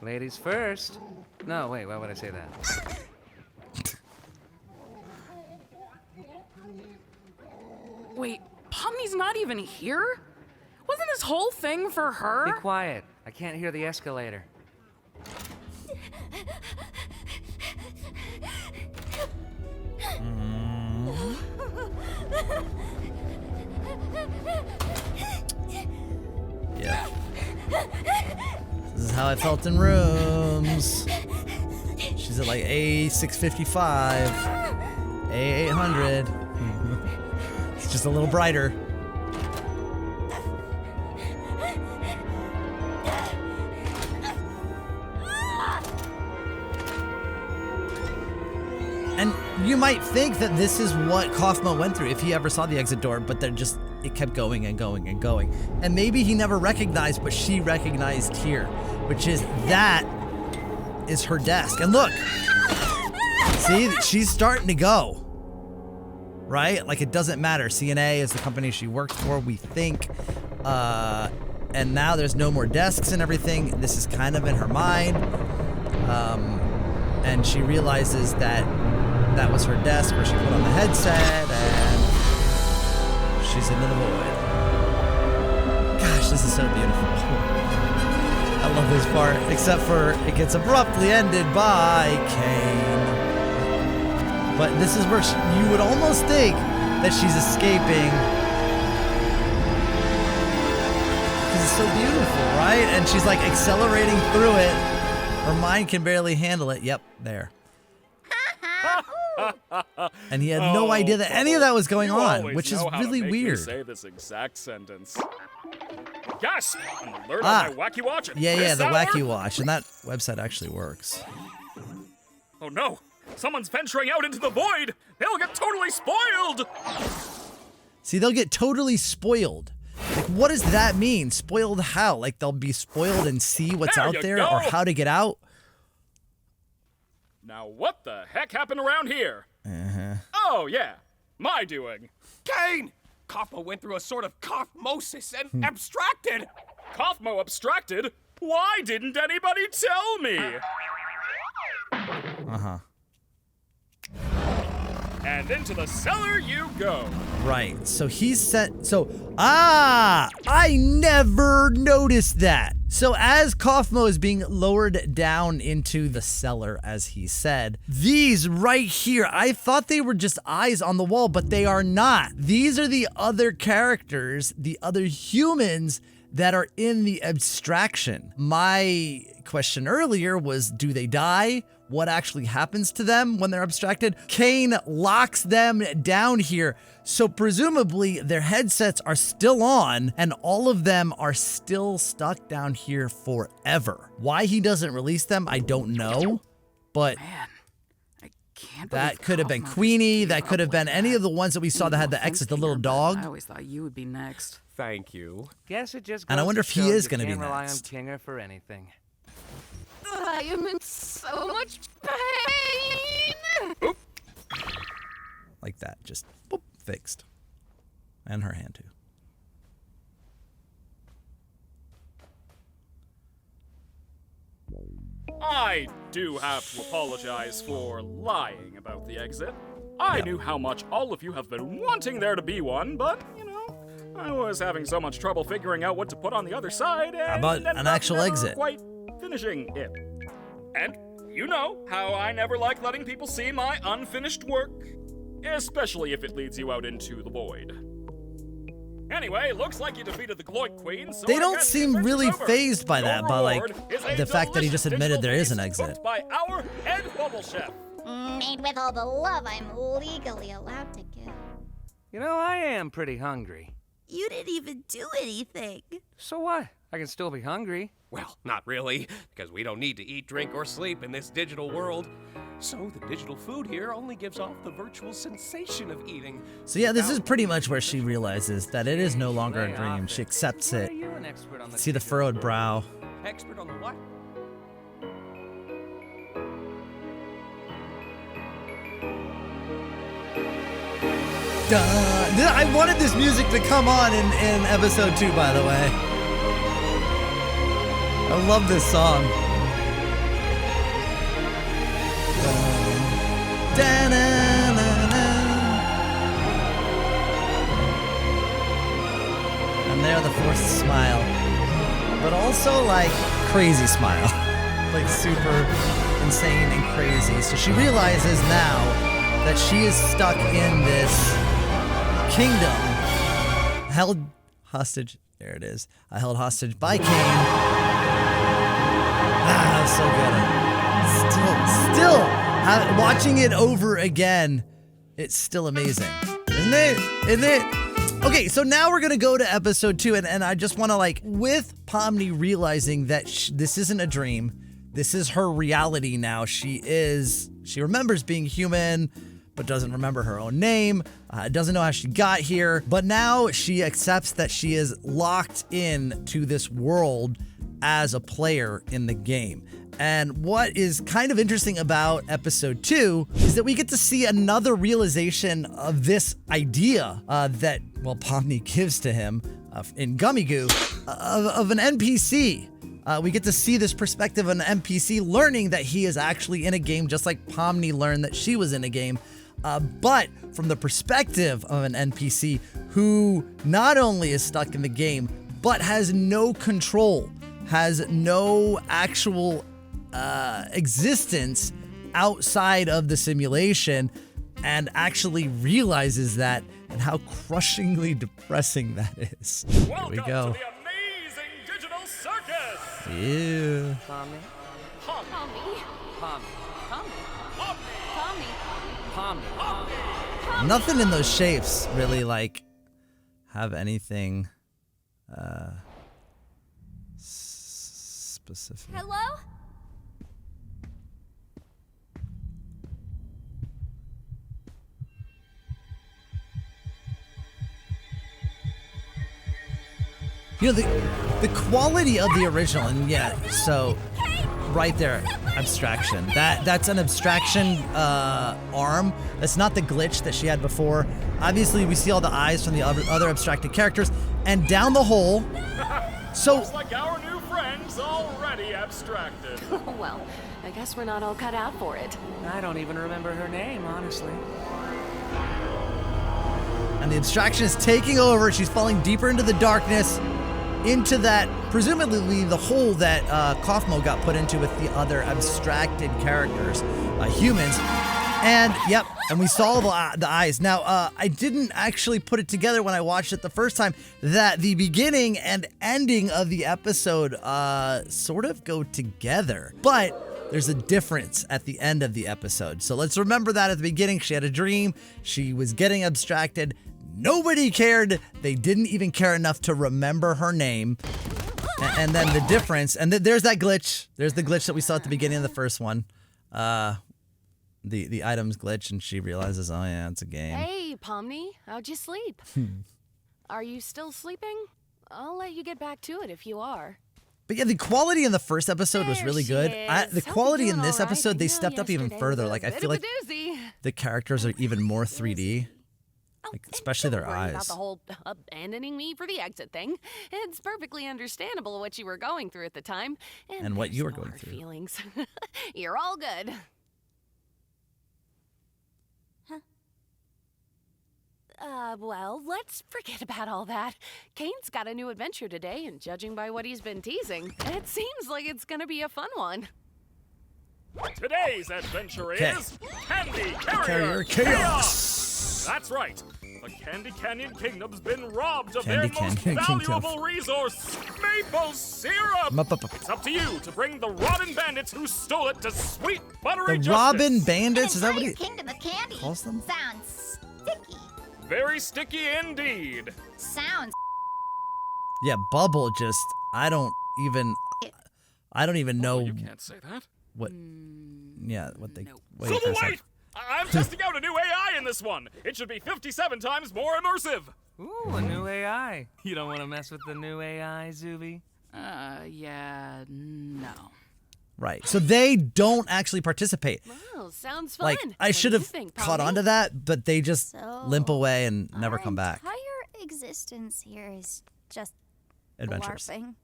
[SPEAKER 4] Ladies first. No, wait, why would I say that?
[SPEAKER 5] Wait, Pomni's not even here? Wasn't this whole thing for her?
[SPEAKER 4] Be quiet. I can't hear the escalator.
[SPEAKER 1] Yeah. This is how I felt in rooms. She's at like A655, A800. It's just a little brighter. And you might think that this is what Kaufmo went through if he ever saw the exit door, but then just it kept going and going and going. And maybe he never recognized, but she recognized here, which is that is her desk. And look, see, she's starting to go, right? Like it doesn't matter. CNA is the company she works for, we think. And now there's no more desks and everything. This is kind of in her mind. And she realizes that that was her desk where she put on the headset and she's into the void. Gosh, this is so beautiful. I love this part, except for it gets abruptly ended by Caine. But this is where you would almost think that she's escaping. Because it's so beautiful, right? And she's like accelerating through it. Her mind can barely handle it. Yep, there. And he had no idea that any of that was going on, which is really weird.
[SPEAKER 2] Say this exact sentence. Yes, an alert on my Wacky Watch.
[SPEAKER 1] Yeah, the Wacky Watch, and that website actually works.
[SPEAKER 2] Oh no, someone's venturing out into the void. They'll get totally spoiled.
[SPEAKER 1] See, they'll get totally spoiled. Like, what does that mean? Spoiled how? Like they'll be spoiled and see what's out there or how to get out?
[SPEAKER 2] Now, what the heck happened around here? Oh, yeah, my doing.
[SPEAKER 9] Caine! Kaufmo went through a sort of Kaufmosis and abstracted.
[SPEAKER 2] Kaufmo abstracted? Why didn't anybody tell me? And into the cellar you go.
[SPEAKER 1] Right, so he's set, I never noticed that. So as Kaufmo is being lowered down into the cellar, as he said, these right here, I thought they were just eyes on the wall, but they are not. These are the other characters, the other humans that are in the abstraction. My question earlier was, do they die? What actually happens to them when they're abstracted? Caine locks them down here. So presumably their headsets are still on and all of them are still stuck down here forever. Why he doesn't release them, I don't know. But
[SPEAKER 5] Man, I can't
[SPEAKER 1] that could have been Queenie. That could have been any of the ones that we saw that had the exit, the little dog.
[SPEAKER 5] I always thought you would be next.
[SPEAKER 9] Thank you.
[SPEAKER 4] Guess it just
[SPEAKER 1] And I
[SPEAKER 4] goes
[SPEAKER 1] wonder
[SPEAKER 4] to
[SPEAKER 1] if he
[SPEAKER 4] show
[SPEAKER 1] is
[SPEAKER 4] you
[SPEAKER 1] gonna be
[SPEAKER 4] can't rely on
[SPEAKER 1] next.
[SPEAKER 4] Kinger for anything.
[SPEAKER 6] I am in so much pain.
[SPEAKER 1] Like that, just boop, fixed. And her hand too.
[SPEAKER 2] I do have to apologize for lying about the exit. I knew how much all of you have been wanting there to be one, but, you know, I was having so much trouble figuring out what to put on the other side, and
[SPEAKER 1] How about
[SPEAKER 2] ended
[SPEAKER 1] an
[SPEAKER 2] up
[SPEAKER 1] actual
[SPEAKER 2] never
[SPEAKER 1] exit?
[SPEAKER 2] quite finishing it. And you know how I never like letting people see my unfinished work, especially if it leads you out into the void. Anyway, looks like you defeated the Gloink Queen, so
[SPEAKER 1] They
[SPEAKER 2] I
[SPEAKER 1] don't
[SPEAKER 2] guess the
[SPEAKER 1] seem
[SPEAKER 2] adventure's
[SPEAKER 1] really
[SPEAKER 2] over.
[SPEAKER 1] fazed by
[SPEAKER 2] Your
[SPEAKER 1] that, by like
[SPEAKER 2] reward is a
[SPEAKER 1] the fact that he
[SPEAKER 2] delicious
[SPEAKER 1] just admitted there is
[SPEAKER 2] digital
[SPEAKER 1] an
[SPEAKER 2] feast
[SPEAKER 1] exit.
[SPEAKER 2] cooked by our head bubble chef.
[SPEAKER 3] Made with all the love I'm legally allowed to give.
[SPEAKER 4] You know, I am pretty hungry.
[SPEAKER 10] You didn't even do anything.
[SPEAKER 4] So what? I can still be hungry.
[SPEAKER 9] Well, not really, because we don't need to eat, drink, or sleep in this digital world. So the digital food here only gives off the virtual sensation of eating.
[SPEAKER 1] So yeah, this is pretty much where she realizes that it is no longer a dream. She accepts it.
[SPEAKER 4] Are you an expert on the
[SPEAKER 1] See the furrowed brow.
[SPEAKER 9] Expert on the what?
[SPEAKER 1] I wanted this music to come on in episode 2, by the way. I love this song. And there, the forced smile, but also like crazy smile, like super insane and crazy. So she realizes now that she is stuck in this kingdom, held hostage. There it is. Held hostage by Caine. So good. Still, watching it over again, it's still amazing, isn't it? Isn't it? Okay, so now we're gonna go to episode 2, and I just want to with Pomni realizing that this isn't a dream, this is her reality now. She remembers being human, but doesn't remember her own name, doesn't know how she got here, but now she accepts that she is locked in to this world as a player in the game. And what is kind of interesting about episode 2 is that we get to see another realization of this idea that Pomni gives to him in Gummigoo of an NPC. We get to see this perspective of an NPC learning that he is actually in a game, just like Pomni learned that she was in a game, but from the perspective of an NPC who not only is stuck in the game, but has no control, has no actual existence outside of the simulation, and actually realizes that, and how crushingly depressing that is.
[SPEAKER 2] Welcome
[SPEAKER 1] Here we go.
[SPEAKER 2] to the amazing digital circus!
[SPEAKER 1] Ew.
[SPEAKER 4] Pomni.
[SPEAKER 6] Pomni.
[SPEAKER 1] Nothing in those shapes really have anything specific.
[SPEAKER 3] Hello?
[SPEAKER 1] You know, the quality of the original, and yeah, so right there, abstraction. That's an abstraction arm. That's not the glitch that she had before. Obviously, we see all the eyes from the other abstracted characters, and down the hole. So
[SPEAKER 2] looks like our new friend's already abstracted.
[SPEAKER 6] Well, I guess we're not all cut out for it.
[SPEAKER 4] I don't even remember her name, honestly.
[SPEAKER 1] And the abstraction is taking over. She's falling deeper into the darkness, into that, presumably the hole that Kaufmo got put into with the other abstracted characters, humans. And yep, and we saw the eyes. Now, I didn't actually put it together when I watched it the first time that the beginning and ending of the episode sort of go together. But there's a difference at the end of the episode. So let's remember that at the beginning, she had a dream. She was getting abstracted. Nobody cared. They didn't even care enough to remember her name. And then the difference, and there's that glitch. There's the glitch that we saw at the beginning of the first one. The items glitch, and she realizes, oh yeah, it's a game.
[SPEAKER 6] Hey, Pomni, how'd you sleep? Are you still sleeping? I'll let you get back to it if you are.
[SPEAKER 1] But yeah, the quality in the first episode was really good. The
[SPEAKER 6] Hope
[SPEAKER 1] quality
[SPEAKER 6] you're
[SPEAKER 1] in
[SPEAKER 6] doing
[SPEAKER 1] this
[SPEAKER 6] all right.
[SPEAKER 1] episode, they
[SPEAKER 6] I know
[SPEAKER 1] stepped up even
[SPEAKER 6] yesterday
[SPEAKER 1] further.
[SPEAKER 6] was
[SPEAKER 1] Like,
[SPEAKER 6] a
[SPEAKER 1] I
[SPEAKER 6] bit
[SPEAKER 1] feel
[SPEAKER 6] of
[SPEAKER 1] like
[SPEAKER 6] a doozy.
[SPEAKER 1] the characters are even more 3D. Like, especially their
[SPEAKER 6] Don't worry about
[SPEAKER 1] eyes.
[SPEAKER 6] the whole abandoning me for the exit thing. It's perfectly understandable what you were going through at the time.
[SPEAKER 1] And what you were
[SPEAKER 6] there's no
[SPEAKER 1] going
[SPEAKER 6] hard
[SPEAKER 1] through.
[SPEAKER 6] Feelings. You're all good. Well, let's forget about all that. Caine's got a new adventure today, and judging by what he's been teasing, it seems like it's gonna be a fun one.
[SPEAKER 2] Today's adventure
[SPEAKER 1] Okay.
[SPEAKER 2] is Candy Carrier
[SPEAKER 1] Carrier Chaos.
[SPEAKER 2] That's right. The Candy Canyon Kingdom's been robbed of
[SPEAKER 1] Candy
[SPEAKER 2] their most
[SPEAKER 1] Canyon Kingdom.
[SPEAKER 2] valuable resource, maple syrup. It's up to you to bring the Robin Bandits who stole it to sweet buttery
[SPEAKER 1] The
[SPEAKER 2] justice.
[SPEAKER 1] Robin Bandits? Is that what he
[SPEAKER 10] Kingdom of Candy
[SPEAKER 1] calls them?
[SPEAKER 10] sounds sticky.
[SPEAKER 2] Very sticky indeed.
[SPEAKER 10] Sounds
[SPEAKER 1] Yeah, Bubble just, I don't even know
[SPEAKER 2] You can't say that.
[SPEAKER 1] what, yeah, what they, wait,
[SPEAKER 2] So
[SPEAKER 1] for a sec.
[SPEAKER 2] wait! I'm testing out a new AI in this one. It should be 57 times more immersive.
[SPEAKER 4] Ooh, a new AI. You don't want to mess with the new AI, Zuby?
[SPEAKER 5] Yeah, no.
[SPEAKER 1] Right. So they don't actually participate.
[SPEAKER 6] Oh, sounds fun.
[SPEAKER 1] Like, I
[SPEAKER 6] What
[SPEAKER 1] should
[SPEAKER 6] do you
[SPEAKER 1] have
[SPEAKER 6] think,
[SPEAKER 1] caught
[SPEAKER 6] Pomni?
[SPEAKER 1] on to that, but they just
[SPEAKER 3] So,
[SPEAKER 1] limp away and never come back.
[SPEAKER 3] Our entire existence here is just
[SPEAKER 1] Adventures.
[SPEAKER 3] LARPing.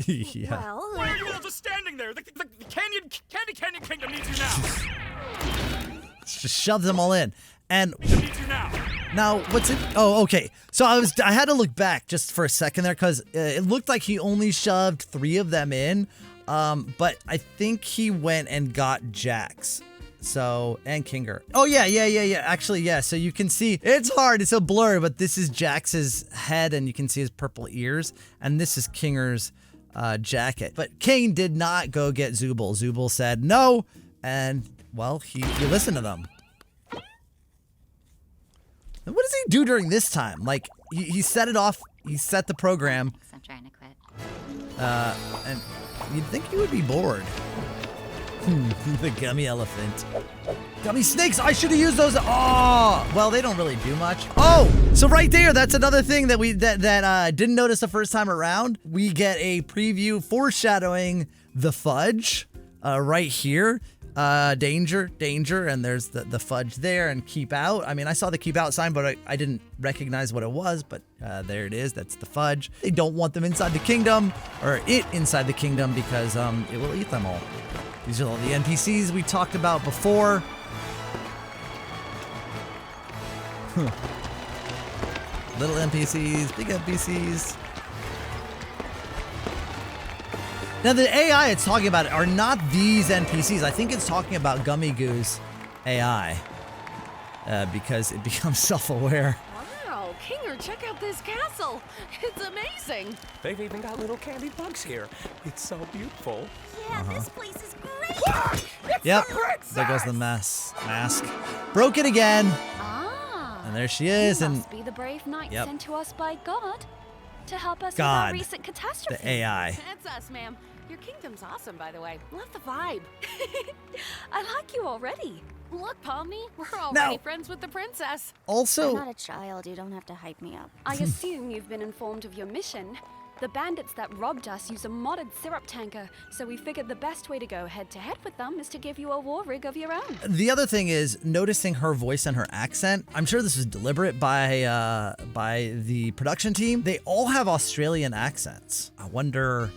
[SPEAKER 1] Yeah.
[SPEAKER 3] Well,
[SPEAKER 2] Why are you all just standing there? The Candy Kingdom needs you now.
[SPEAKER 1] Just shove them all in. And
[SPEAKER 2] Needs you now.
[SPEAKER 1] now, what's it? Oh, okay. So I had to look back just for a second there because it looked like he only shoved 3 of them in. But I think he went and got Jax. So, and Kinger. Oh, yeah. Actually, yeah. So you can see, it's hard. It's a blur, but this is Jax's head and you can see his purple ears. And this is Kinger's jacket. But Caine did not go get Zooble. Zooble said no. And, well, he listened to them. And what does he do during this time? Like, he set it off. He set the program.
[SPEAKER 8] I'm trying to quit.
[SPEAKER 1] And you'd think he would be bored. The gummy elephant. Gummy snakes, I should have used those. Oh, well, they don't really do much. Oh, so right there, that's another thing that we didn't notice the first time around. We get a preview foreshadowing the fudge right here. Danger, and there's the fudge there, and keep out. I mean, I saw the keep out sign, but I didn't recognize what it was, but there it is. That's the fudge. They don't want them inside the kingdom, or it inside the kingdom, because it will eat them all. These are all the NPCs we talked about before. Little NPCs, big NPCs. Now, the AI it's talking about are not these NPCs. I think it's talking about Gummigoo's AI because it becomes self-aware.
[SPEAKER 6] Wow, Kinger, check out this castle. It's amazing.
[SPEAKER 9] They've even got little candy bugs here. It's so beautiful.
[SPEAKER 10] Yeah, this place is great.
[SPEAKER 1] Yep, there goes the mask. Broke it again.
[SPEAKER 3] Ah.
[SPEAKER 1] And there she is.
[SPEAKER 3] You
[SPEAKER 1] And
[SPEAKER 3] must be the brave knight
[SPEAKER 1] Yep.
[SPEAKER 3] sent to us by God to help us
[SPEAKER 1] God,
[SPEAKER 3] with our recent catastrophe.
[SPEAKER 1] the AI.
[SPEAKER 6] That's us, ma'am. Your kingdom's awesome, by the way. Love the vibe.
[SPEAKER 3] I like you already.
[SPEAKER 6] Look, Pomni, we're already
[SPEAKER 1] Now-
[SPEAKER 6] friends with the princess.
[SPEAKER 1] Also,
[SPEAKER 3] I'm not a child. You don't have to hype me up.
[SPEAKER 12] I assume you've been informed of your mission. The bandits that robbed us use a modded syrup tanker, so we figured the best way to go head-to-head with them is to give you a war rig of your own.
[SPEAKER 1] the other thing is noticing her voice and her accent. I'm sure this was deliberate by the production team. They all have Australian accents. I wonder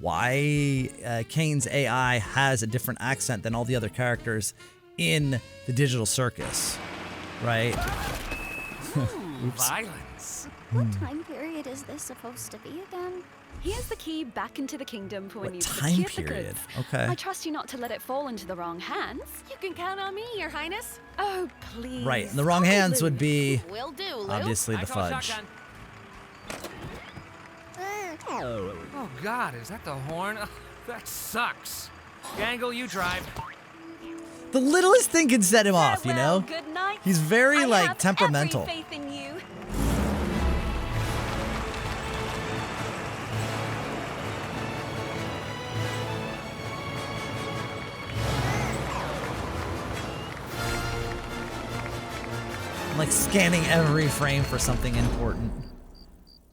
[SPEAKER 1] why Caine's AI has a different accent than all the other characters in the digital circus, right? Oops.
[SPEAKER 4] Violence.
[SPEAKER 3] What time period is this supposed to be again?
[SPEAKER 12] Here's the key back into the kingdom for when
[SPEAKER 1] What
[SPEAKER 12] you
[SPEAKER 1] time
[SPEAKER 12] secure the
[SPEAKER 1] period?
[SPEAKER 12] goods.
[SPEAKER 1] Okay.
[SPEAKER 12] I trust you not to let it fall into the wrong hands.
[SPEAKER 6] You can count on me, Your Highness.
[SPEAKER 12] Oh, please.
[SPEAKER 1] Right, and the wrong hands would be
[SPEAKER 6] Will do, Lou.
[SPEAKER 1] obviously
[SPEAKER 4] I
[SPEAKER 1] the
[SPEAKER 4] call
[SPEAKER 1] fudge.
[SPEAKER 4] shotgun. Oh God, is that the horn? Ugh, that sucks. Gangle, you drive.
[SPEAKER 1] The littlest thing can set him off, you
[SPEAKER 12] Farewell,
[SPEAKER 1] know?
[SPEAKER 12] good night.
[SPEAKER 1] He's very,
[SPEAKER 12] I
[SPEAKER 1] like,
[SPEAKER 12] have
[SPEAKER 1] temperamental.
[SPEAKER 12] Every faith in you.
[SPEAKER 1] I'm like scanning every frame for something important.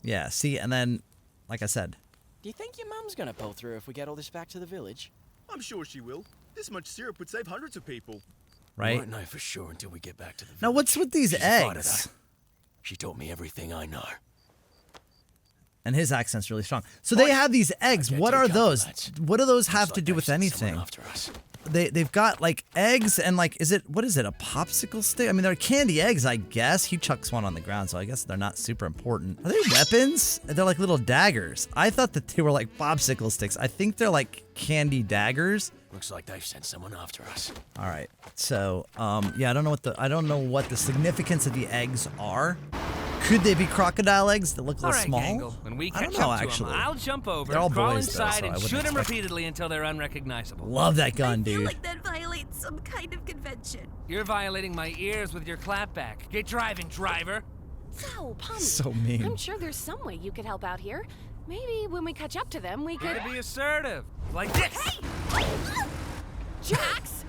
[SPEAKER 1] Yeah, see, and then, like I said,
[SPEAKER 13] Do you think your mum's gonna pull through if we get all this back to the village?
[SPEAKER 14] I'm sure she will. This much syrup would save hundreds of people.
[SPEAKER 13] We
[SPEAKER 1] right?
[SPEAKER 13] won't know for sure until we get back to the village.
[SPEAKER 1] Now, what's with these
[SPEAKER 13] She's a fighter,
[SPEAKER 1] eggs?
[SPEAKER 13] though. She taught me everything I know.
[SPEAKER 1] And his accent's really strong. So they have these eggs.
[SPEAKER 13] Okay,
[SPEAKER 1] What
[SPEAKER 13] take
[SPEAKER 1] are
[SPEAKER 13] a couple,
[SPEAKER 1] those?
[SPEAKER 13] lads.
[SPEAKER 1] What do those have
[SPEAKER 13] Looks
[SPEAKER 1] to
[SPEAKER 13] like
[SPEAKER 1] do
[SPEAKER 13] they've
[SPEAKER 1] with
[SPEAKER 13] sent someone
[SPEAKER 1] anything?
[SPEAKER 13] after us.
[SPEAKER 1] They've got like eggs and like, what is it, a popsicle stick? I mean, they're candy eggs, I guess. He chucks one on the ground, so I guess they're not super important. Are they weapons? They're like little daggers. I thought that they were like popsicle sticks. I think they're like candy daggers.
[SPEAKER 13] Looks like they've sent someone after us.
[SPEAKER 1] All right. So, yeah, I don't know what the significance of the eggs are. Could they be crocodile eggs that look a
[SPEAKER 4] All
[SPEAKER 1] little
[SPEAKER 4] right,
[SPEAKER 1] small?
[SPEAKER 4] Gangle. When we
[SPEAKER 1] I
[SPEAKER 4] catch
[SPEAKER 1] don't know,
[SPEAKER 4] up to
[SPEAKER 1] actually.
[SPEAKER 4] them, I'll jump over,
[SPEAKER 1] They're all
[SPEAKER 4] crawl
[SPEAKER 1] boys, though,
[SPEAKER 4] inside,
[SPEAKER 1] so I
[SPEAKER 4] and
[SPEAKER 1] wouldn't
[SPEAKER 4] shoot them
[SPEAKER 1] expect-
[SPEAKER 4] repeatedly until they're unrecognizable.
[SPEAKER 1] Love that gun,
[SPEAKER 10] I feel
[SPEAKER 1] dude.
[SPEAKER 10] like that violates some kind of convention.
[SPEAKER 4] You're violating my ears with your clapback. Get driving, driver.
[SPEAKER 6] So, Pomni,
[SPEAKER 1] So mean.
[SPEAKER 6] I'm sure there's some way you could help out here. Maybe when we catch up to them, we could...
[SPEAKER 4] Gotta be assertive. Like this.
[SPEAKER 6] Jax!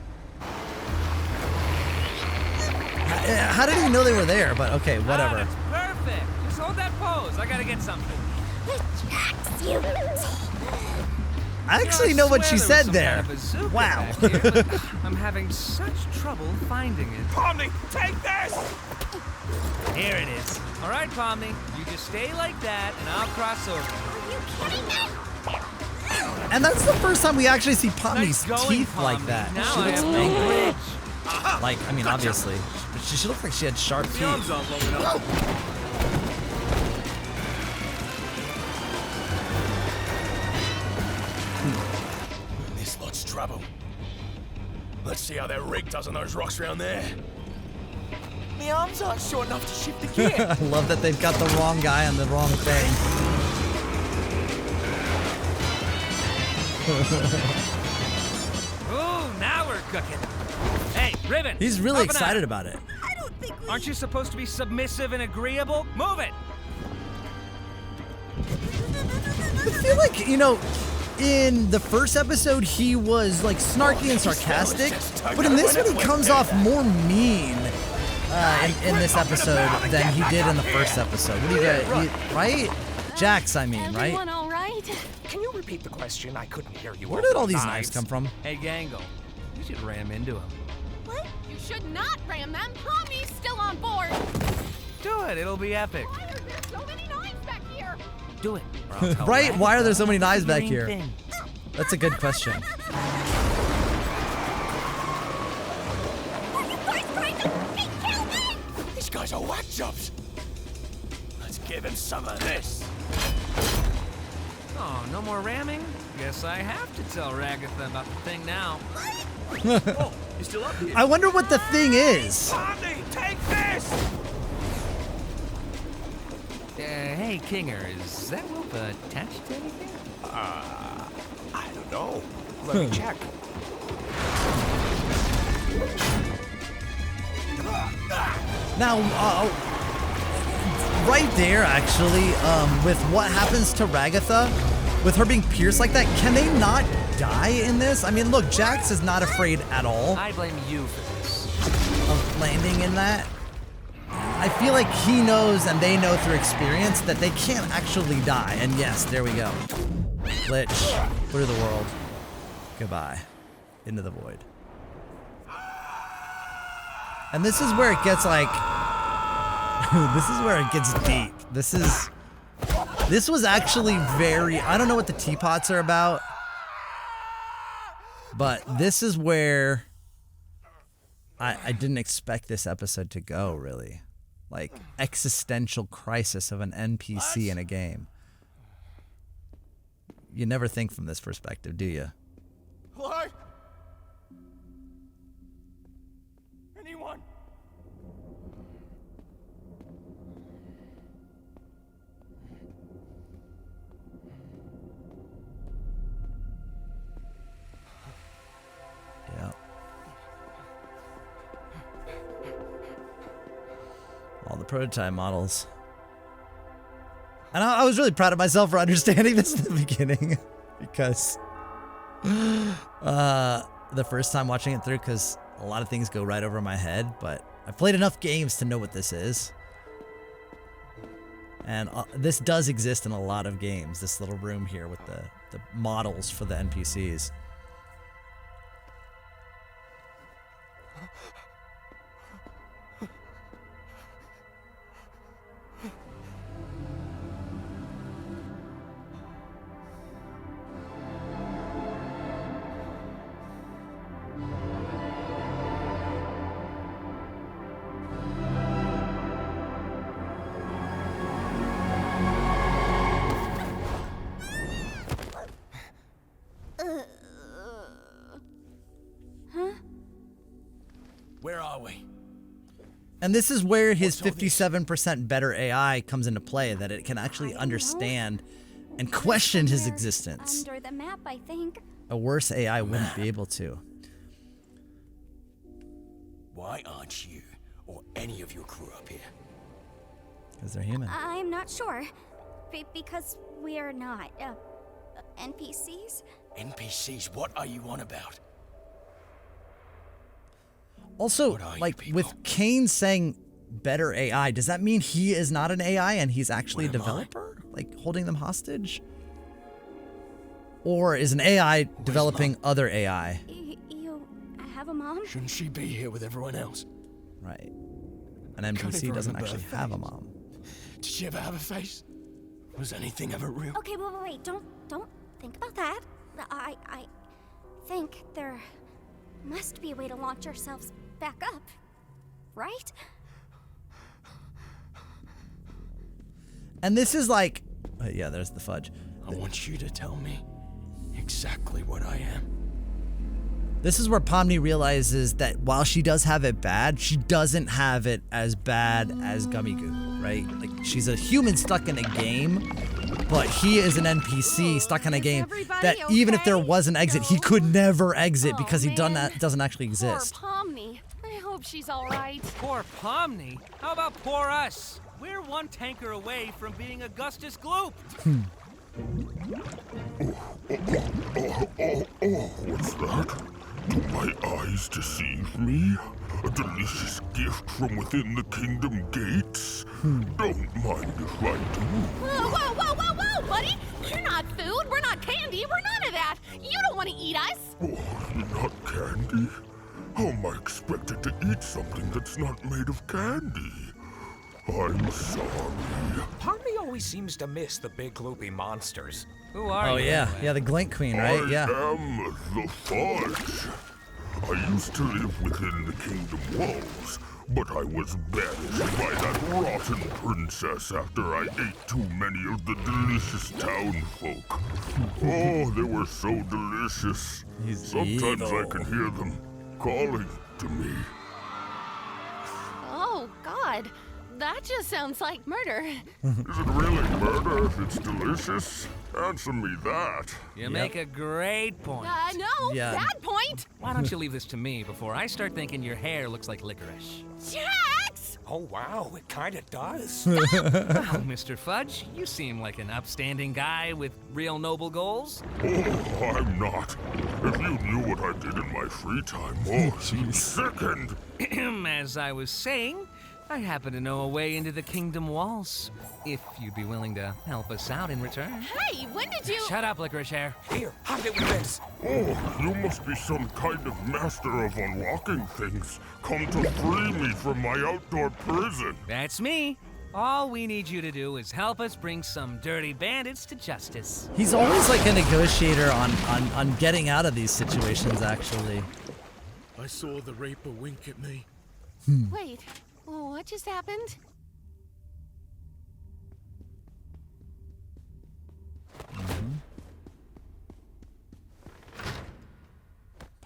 [SPEAKER 1] How did he know they were there? But okay,
[SPEAKER 4] Ah,
[SPEAKER 1] whatever.
[SPEAKER 4] that's perfect. Just hold that pose. I gotta get something.
[SPEAKER 1] I actually know what she said there. Wow.
[SPEAKER 4] I'm having such trouble finding it.
[SPEAKER 9] Pomni, take this!
[SPEAKER 4] Here it is. All right, Pomni, you just stay like that, and I'll cross over.
[SPEAKER 3] Are you kidding me?
[SPEAKER 1] And that's the first time we actually see Pomni's teeth like
[SPEAKER 4] Pomni.
[SPEAKER 1] that.
[SPEAKER 4] Now
[SPEAKER 1] She
[SPEAKER 4] I
[SPEAKER 1] looks
[SPEAKER 4] have no
[SPEAKER 1] angry.
[SPEAKER 4] bridge.
[SPEAKER 1] Like, I mean, obviously. But she looked like she had sharp teeth.
[SPEAKER 14] This lot's trouble. Let's see how that rig does on those rocks around there.
[SPEAKER 13] My arms aren't short enough to shift the gear.
[SPEAKER 1] I love that they've got the wrong guy on the wrong thing.
[SPEAKER 4] Ooh, now we're cooking. Hey, Ribbon.
[SPEAKER 1] He's really
[SPEAKER 4] open
[SPEAKER 1] excited
[SPEAKER 4] up.
[SPEAKER 1] about it.
[SPEAKER 4] Aren't you supposed to be submissive and agreeable? Move it.
[SPEAKER 1] I feel like, you know, in the first episode, he was like snarky and sarcastic, but in this one, he comes off more mean in this episode than he did in the first episode. What do you get? Right? Jax, I mean, right?
[SPEAKER 6] Everyone all right?
[SPEAKER 9] Can you repeat the question? I couldn't hear you.
[SPEAKER 1] Where did all these knives come from?
[SPEAKER 4] Hey, Gangle. You should ram into him.
[SPEAKER 6] What? You should not ram them. Pomni's still on board.
[SPEAKER 4] Do it. It'll be epic.
[SPEAKER 6] Why are there so many knives back here?
[SPEAKER 4] Do it.
[SPEAKER 1] Right? Why are there so many knives back here? That's a good question.
[SPEAKER 14] These guys are whack jobs. Let's give him some of this.
[SPEAKER 4] Oh, no more ramming? Guess I have to tell Ragatha about the thing now.
[SPEAKER 14] Oh, you still up here?
[SPEAKER 1] I wonder what the thing is.
[SPEAKER 9] Pomni, take this!
[SPEAKER 4] Hey, Kinger, is that rope attached to anything?
[SPEAKER 9] I don't know. Let me check.
[SPEAKER 1] Now, right there, actually, with what happens to Ragatha, with her being pierced like that, can they not die in this? I mean, look, Jax is not afraid at all
[SPEAKER 4] I blame you for this.
[SPEAKER 1] of landing in that. I feel like he knows and they know through experience that they can't actually die. And yes, there we go. Glitch through the world. Goodbye. Into the void. And this is where it gets like... this is where it gets deep. This was actually very... I don't know what the teapots are about. But this is where... I didn't expect this episode to go, really. Like, existential crisis of an NPC in a game. You never think from this perspective, do you?
[SPEAKER 14] Kloï? Anyone?
[SPEAKER 1] Yeah. All the prototype models. And I was really proud of myself for understanding this in the beginning. Because the first time watching it through, because a lot of things go right over my head, but I've played enough games to know what this is. And this does exist in a lot of games, this little room here with the models for the NPCs.
[SPEAKER 14] Where are we?
[SPEAKER 1] And this is where his 57% better AI comes into play, that it can actually understand and question his existence.
[SPEAKER 3] Under the map, I think.
[SPEAKER 1] A worse AI wouldn't be able to.
[SPEAKER 14] Why aren't you or any of your crew up here?
[SPEAKER 1] Because they're human.
[SPEAKER 3] I'm not sure. Because we are not NPCs.
[SPEAKER 14] NPCs, what are you on about?
[SPEAKER 1] Also, like, with Caine saying better AI, does that mean he is not an AI and he's actually a developer? Like, holding them hostage? Or is an AI developing other AI?
[SPEAKER 3] You have a mom?
[SPEAKER 14] Shouldn't she be here with everyone else?
[SPEAKER 1] Right. An NPC doesn't actually have a mom.
[SPEAKER 14] Did she ever have a face? Was anything ever real?
[SPEAKER 3] Okay, wait. Don't think about that. I think there must be a way to launch ourselves back up, right?
[SPEAKER 1] And this is like, yeah, there's the fudge.
[SPEAKER 14] I want you to tell me exactly what I am.
[SPEAKER 1] This is where Pomni realizes that while she does have it bad, she doesn't have it as bad as Gummigoo, right? Like, she's a human stuck in a game, but he is an NPC stuck in a game that even if there was an exit, he could never exit because he doesn't actually exist.
[SPEAKER 6] Poor Pomni. I hope she's all right.
[SPEAKER 4] Poor Pomni? How about poor us? We're one tanker away from being Augustus Gloop.
[SPEAKER 11] What's that? Do my eyes deceive me? A delicious gift from within the kingdom gates? Don't mind if I do.
[SPEAKER 6] Whoa, buddy! You're not food, we're not candy, we're none of that! You don't want to eat us!
[SPEAKER 11] Oh, not candy? How am I expected to eat something that's not made of candy? I'm sorry.
[SPEAKER 15] Pomni always seems to miss the big gloopy monsters.
[SPEAKER 4] Who are you?
[SPEAKER 1] Yeah, the Gloink Queen, right? Yeah.
[SPEAKER 11] I am the fudge. I used to live within the kingdom walls, but I was banished by that rotten princess after I ate too many of the delicious townfolk. Oh, they were so delicious. Sometimes I can hear them calling to me.
[SPEAKER 6] Oh, God. That just sounds like murder.
[SPEAKER 11] Is it really murder if it's delicious? Answer me that.
[SPEAKER 4] You make a great point.
[SPEAKER 6] No, bad point.
[SPEAKER 4] Why don't you leave this to me before I start thinking your hair looks like licorice?
[SPEAKER 6] Jax!
[SPEAKER 15] Oh, wow, it kinda does.
[SPEAKER 4] Well, Mr. Fudge, you seem like an upstanding guy with real noble goals.
[SPEAKER 11] Oh, I'm not. If you knew what I did in my free time, you'd be sickened.
[SPEAKER 4] As I was saying, I happen to know a way into the kingdom walls. If you'd be willing to help us out in return.
[SPEAKER 6] Hey, when did you...
[SPEAKER 4] Shut up, licorice hair.
[SPEAKER 15] Here, hide it with this.
[SPEAKER 11] Oh, you must be some kind of master of unlocking things. Come to free me from my outdoor prison.
[SPEAKER 4] That's me. All we need you to do is help us bring some dirty bandits to justice.
[SPEAKER 1] He's always like a negotiator on getting out of these situations, actually.
[SPEAKER 7] I saw the Raper wink at me.
[SPEAKER 6] Wait, what just happened?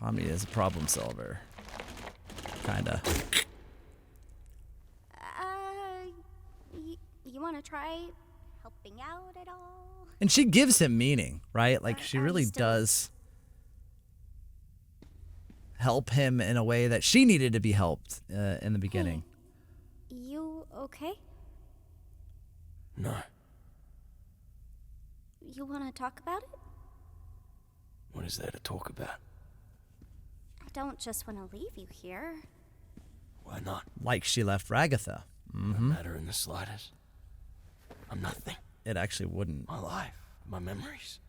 [SPEAKER 1] Pomni is a problem solver. Kinda.
[SPEAKER 3] You want to try helping out at all?
[SPEAKER 1] And she gives him meaning, right? Like, she really does help him in a way that she needed to be helped in the beginning.
[SPEAKER 3] Hey, you okay?
[SPEAKER 14] No.
[SPEAKER 3] You want to talk about it?
[SPEAKER 14] What is there to talk about?
[SPEAKER 3] I don't just want to leave you here.
[SPEAKER 14] Why not?
[SPEAKER 1] Like she left Ragatha.
[SPEAKER 14] Doesn't matter in the slightest. I'm nothing.
[SPEAKER 1] It actually wouldn't.
[SPEAKER 14] My life, my memories,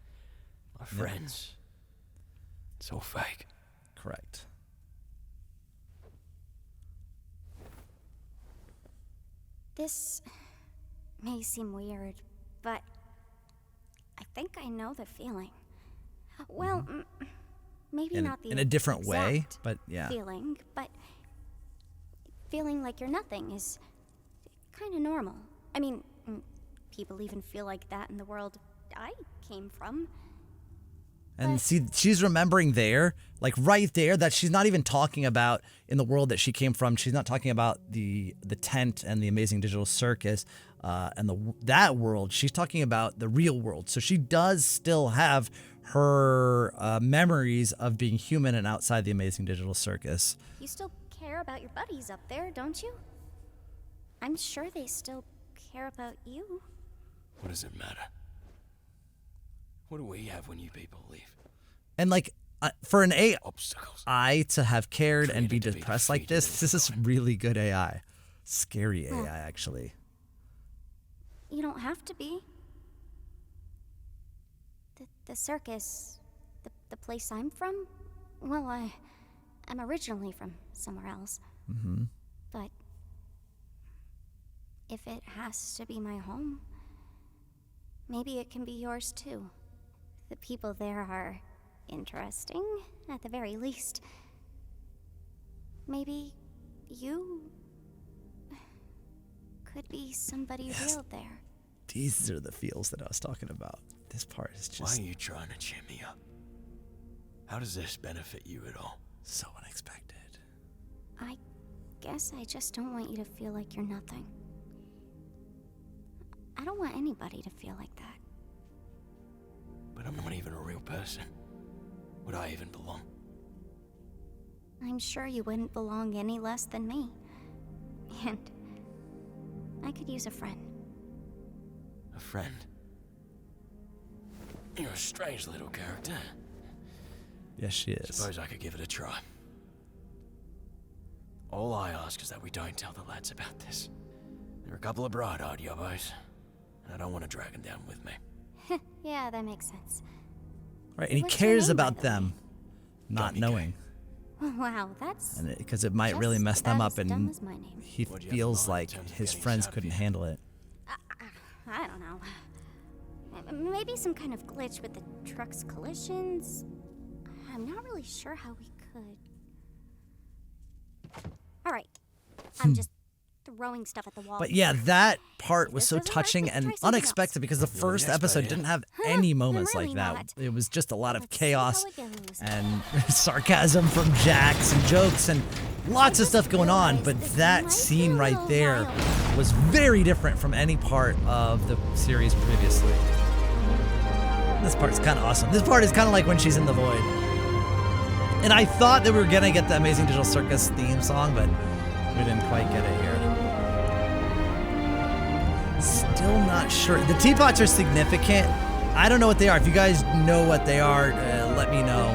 [SPEAKER 14] my friends. It's all fake.
[SPEAKER 1] Correct.
[SPEAKER 3] This may seem weird, but I think I know the feeling. Well, maybe not the
[SPEAKER 1] in a different way,
[SPEAKER 3] exact
[SPEAKER 1] but yeah.
[SPEAKER 3] feeling, but feeling like you're nothing is kind of normal. I mean, people even feel like that in the world I came from.
[SPEAKER 1] And see, she's remembering there, like right there, that she's not even talking about in the world that she came from. She's not talking about the tent and the amazing digital circus and that world. She's talking about the real world. So she does still have her memories of being human and outside the amazing digital circus.
[SPEAKER 3] You still care about your buddies up there, don't you? I'm sure they still care about you.
[SPEAKER 14] What does it matter? What do we have when you people leave?
[SPEAKER 1] And like for an
[SPEAKER 14] Obstacles.
[SPEAKER 1] AI to have cared and be depressed like this is really good AI. Scary AI, actually.
[SPEAKER 3] You don't have to be. The circus, the place I'm from? Well, I'm originally from somewhere else.
[SPEAKER 1] Mm-hmm.
[SPEAKER 3] But if it has to be my home, maybe it can be yours too. The people there are interesting, at the very least. Maybe you could be somebody real there.
[SPEAKER 1] These are the feels that I was talking about. This part is just...
[SPEAKER 14] Why are you trying to cheer me up? How does this benefit you at all?
[SPEAKER 1] So unexpected.
[SPEAKER 3] I guess I just don't want you to feel like you're nothing. I don't want anybody to feel like that.
[SPEAKER 14] But I'm not even a real person. Would I even belong?
[SPEAKER 3] I'm sure you wouldn't belong any less than me. And I could use a friend.
[SPEAKER 14] A friend? You're a strange little character.
[SPEAKER 1] Yes, she is.
[SPEAKER 14] Suppose I could give it a try. All I ask is that we don't tell the lads about this. They're a couple of bright-eyed yobbos, and I don't want to drag them down with me.
[SPEAKER 3] Yeah, that makes sense.
[SPEAKER 1] Right, and he
[SPEAKER 3] What's your
[SPEAKER 1] cares
[SPEAKER 3] name, by
[SPEAKER 1] about
[SPEAKER 3] the way?
[SPEAKER 1] them not knowing.
[SPEAKER 3] Wow, that's...
[SPEAKER 1] Because it might really mess them up,
[SPEAKER 3] dumb
[SPEAKER 1] and
[SPEAKER 3] as my name.
[SPEAKER 1] he
[SPEAKER 14] What do you have in
[SPEAKER 1] feels
[SPEAKER 14] mind in
[SPEAKER 1] like
[SPEAKER 14] terms of
[SPEAKER 1] his
[SPEAKER 14] getting
[SPEAKER 1] friends
[SPEAKER 14] us out of
[SPEAKER 1] couldn't
[SPEAKER 14] here?
[SPEAKER 1] handle it.
[SPEAKER 3] I don't know. Maybe some kind of glitch with the truck's collisions. I'm not really sure how we could. All right, I'm just throwing stuff at the wall.
[SPEAKER 1] But yeah, that part was
[SPEAKER 3] This
[SPEAKER 1] so
[SPEAKER 3] doesn't work,
[SPEAKER 1] touching
[SPEAKER 3] let's
[SPEAKER 1] and
[SPEAKER 3] try something
[SPEAKER 1] unexpected because the first episode didn't have any moments like that. It was just a lot of chaos and sarcasm from Jax and jokes and lots of stuff going on. But that scene right there was very different from any part of the series previously. This part's kind of awesome. This part is kind of like when she's in the void. And I thought that we were going to get the Amazing Digital Circus theme song, but we didn't quite get it here. Still not sure. The teapots are significant. I don't know what they are. If you guys know what they are, let me know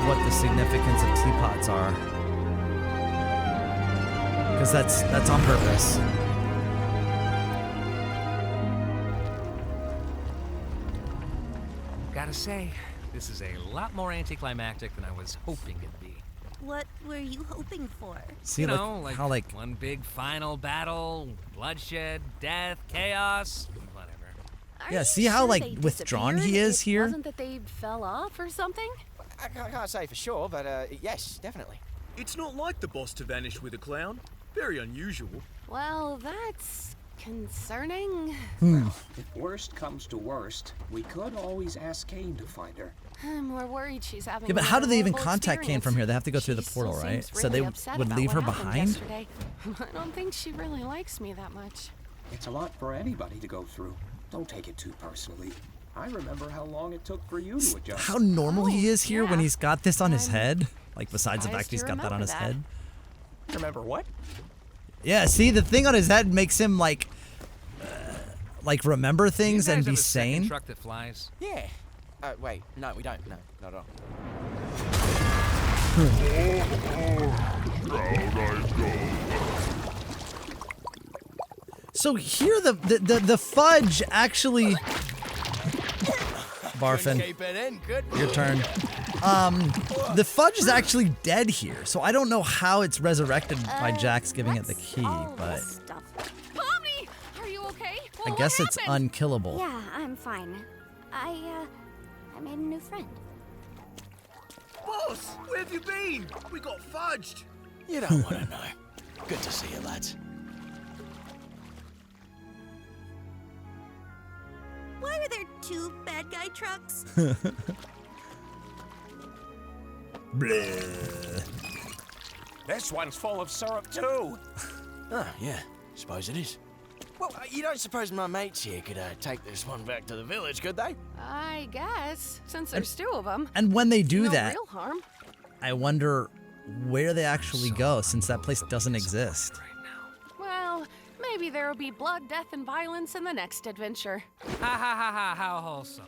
[SPEAKER 1] what the significance of teapots are. Because that's on purpose.
[SPEAKER 4] Gotta say, this is a lot more anticlimactic than I was hoping it'd be.
[SPEAKER 10] What were you hoping for?
[SPEAKER 1] See,
[SPEAKER 4] you
[SPEAKER 1] like,
[SPEAKER 4] know, like
[SPEAKER 1] how, like,
[SPEAKER 4] one big final battle, bloodshed, death, chaos, whatever.
[SPEAKER 1] yeah, see how, like, withdrawn he is here?
[SPEAKER 6] Wasn't that they fell off or something?
[SPEAKER 13] I can't say for sure, but yes, definitely.
[SPEAKER 7] It's not like the boss to vanish with a clown. Very unusual.
[SPEAKER 6] Well, that's concerning.
[SPEAKER 9] If worst comes to worst, we could always ask Caine to find her.
[SPEAKER 6] I'm more worried she's having.
[SPEAKER 1] Yeah, but how do they even
[SPEAKER 6] horrible
[SPEAKER 1] contact Caine from here? They have to go through the
[SPEAKER 6] She
[SPEAKER 1] portal,
[SPEAKER 6] still
[SPEAKER 1] right?
[SPEAKER 6] seems
[SPEAKER 1] So they
[SPEAKER 6] really upset
[SPEAKER 1] would
[SPEAKER 6] about
[SPEAKER 1] leave her
[SPEAKER 6] what happened
[SPEAKER 1] behind?
[SPEAKER 6] yesterday. I don't think she really likes me that much.
[SPEAKER 9] It's a lot for anybody to go through. Don't take it too personally. I remember how long it took for you to adjust.
[SPEAKER 1] How normal he is here when
[SPEAKER 6] yeah.
[SPEAKER 1] he's got this on his head? Like, besides the
[SPEAKER 6] surprised
[SPEAKER 1] fact he's
[SPEAKER 6] you
[SPEAKER 1] got that on his
[SPEAKER 6] remember
[SPEAKER 1] head?
[SPEAKER 13] Remember what?
[SPEAKER 1] Yeah, see, the thing on his head makes him, like remember things
[SPEAKER 4] Do you
[SPEAKER 1] and
[SPEAKER 4] guys
[SPEAKER 1] be
[SPEAKER 4] have a second
[SPEAKER 1] sane.
[SPEAKER 4] truck that flies?
[SPEAKER 13] Yeah. Wait, no, we don't. No, not at all.
[SPEAKER 11] Down I go.
[SPEAKER 1] So here the fudge actually barfing.
[SPEAKER 14] Keep it in, good.
[SPEAKER 1] Your turn. The fudge is actually dead here, so I don't know how it's resurrected by Jax giving it the key, but
[SPEAKER 6] Pomni, are you okay?
[SPEAKER 1] I guess it's unkillable.
[SPEAKER 3] Yeah, I'm fine. I made a new friend.
[SPEAKER 7] Boss, where have you been? We got fudged.
[SPEAKER 14] You don't want to know. Good to see you, lads.
[SPEAKER 10] Why are there two bad guy trucks?
[SPEAKER 1] Bleh.
[SPEAKER 9] This one's full of syrup too.
[SPEAKER 14] Oh, yeah. Suppose it is. Well, you don't suppose my mates here could take this one back to the village, could they?
[SPEAKER 6] I guess, since there's two of them.
[SPEAKER 1] And when they do
[SPEAKER 6] no
[SPEAKER 1] that,
[SPEAKER 6] real harm.
[SPEAKER 1] I wonder where they actually go, since that place doesn't exist.
[SPEAKER 6] Well, maybe there will be blood, death, and violence in the next adventure.
[SPEAKER 4] Ha ha ha ha, how wholesome.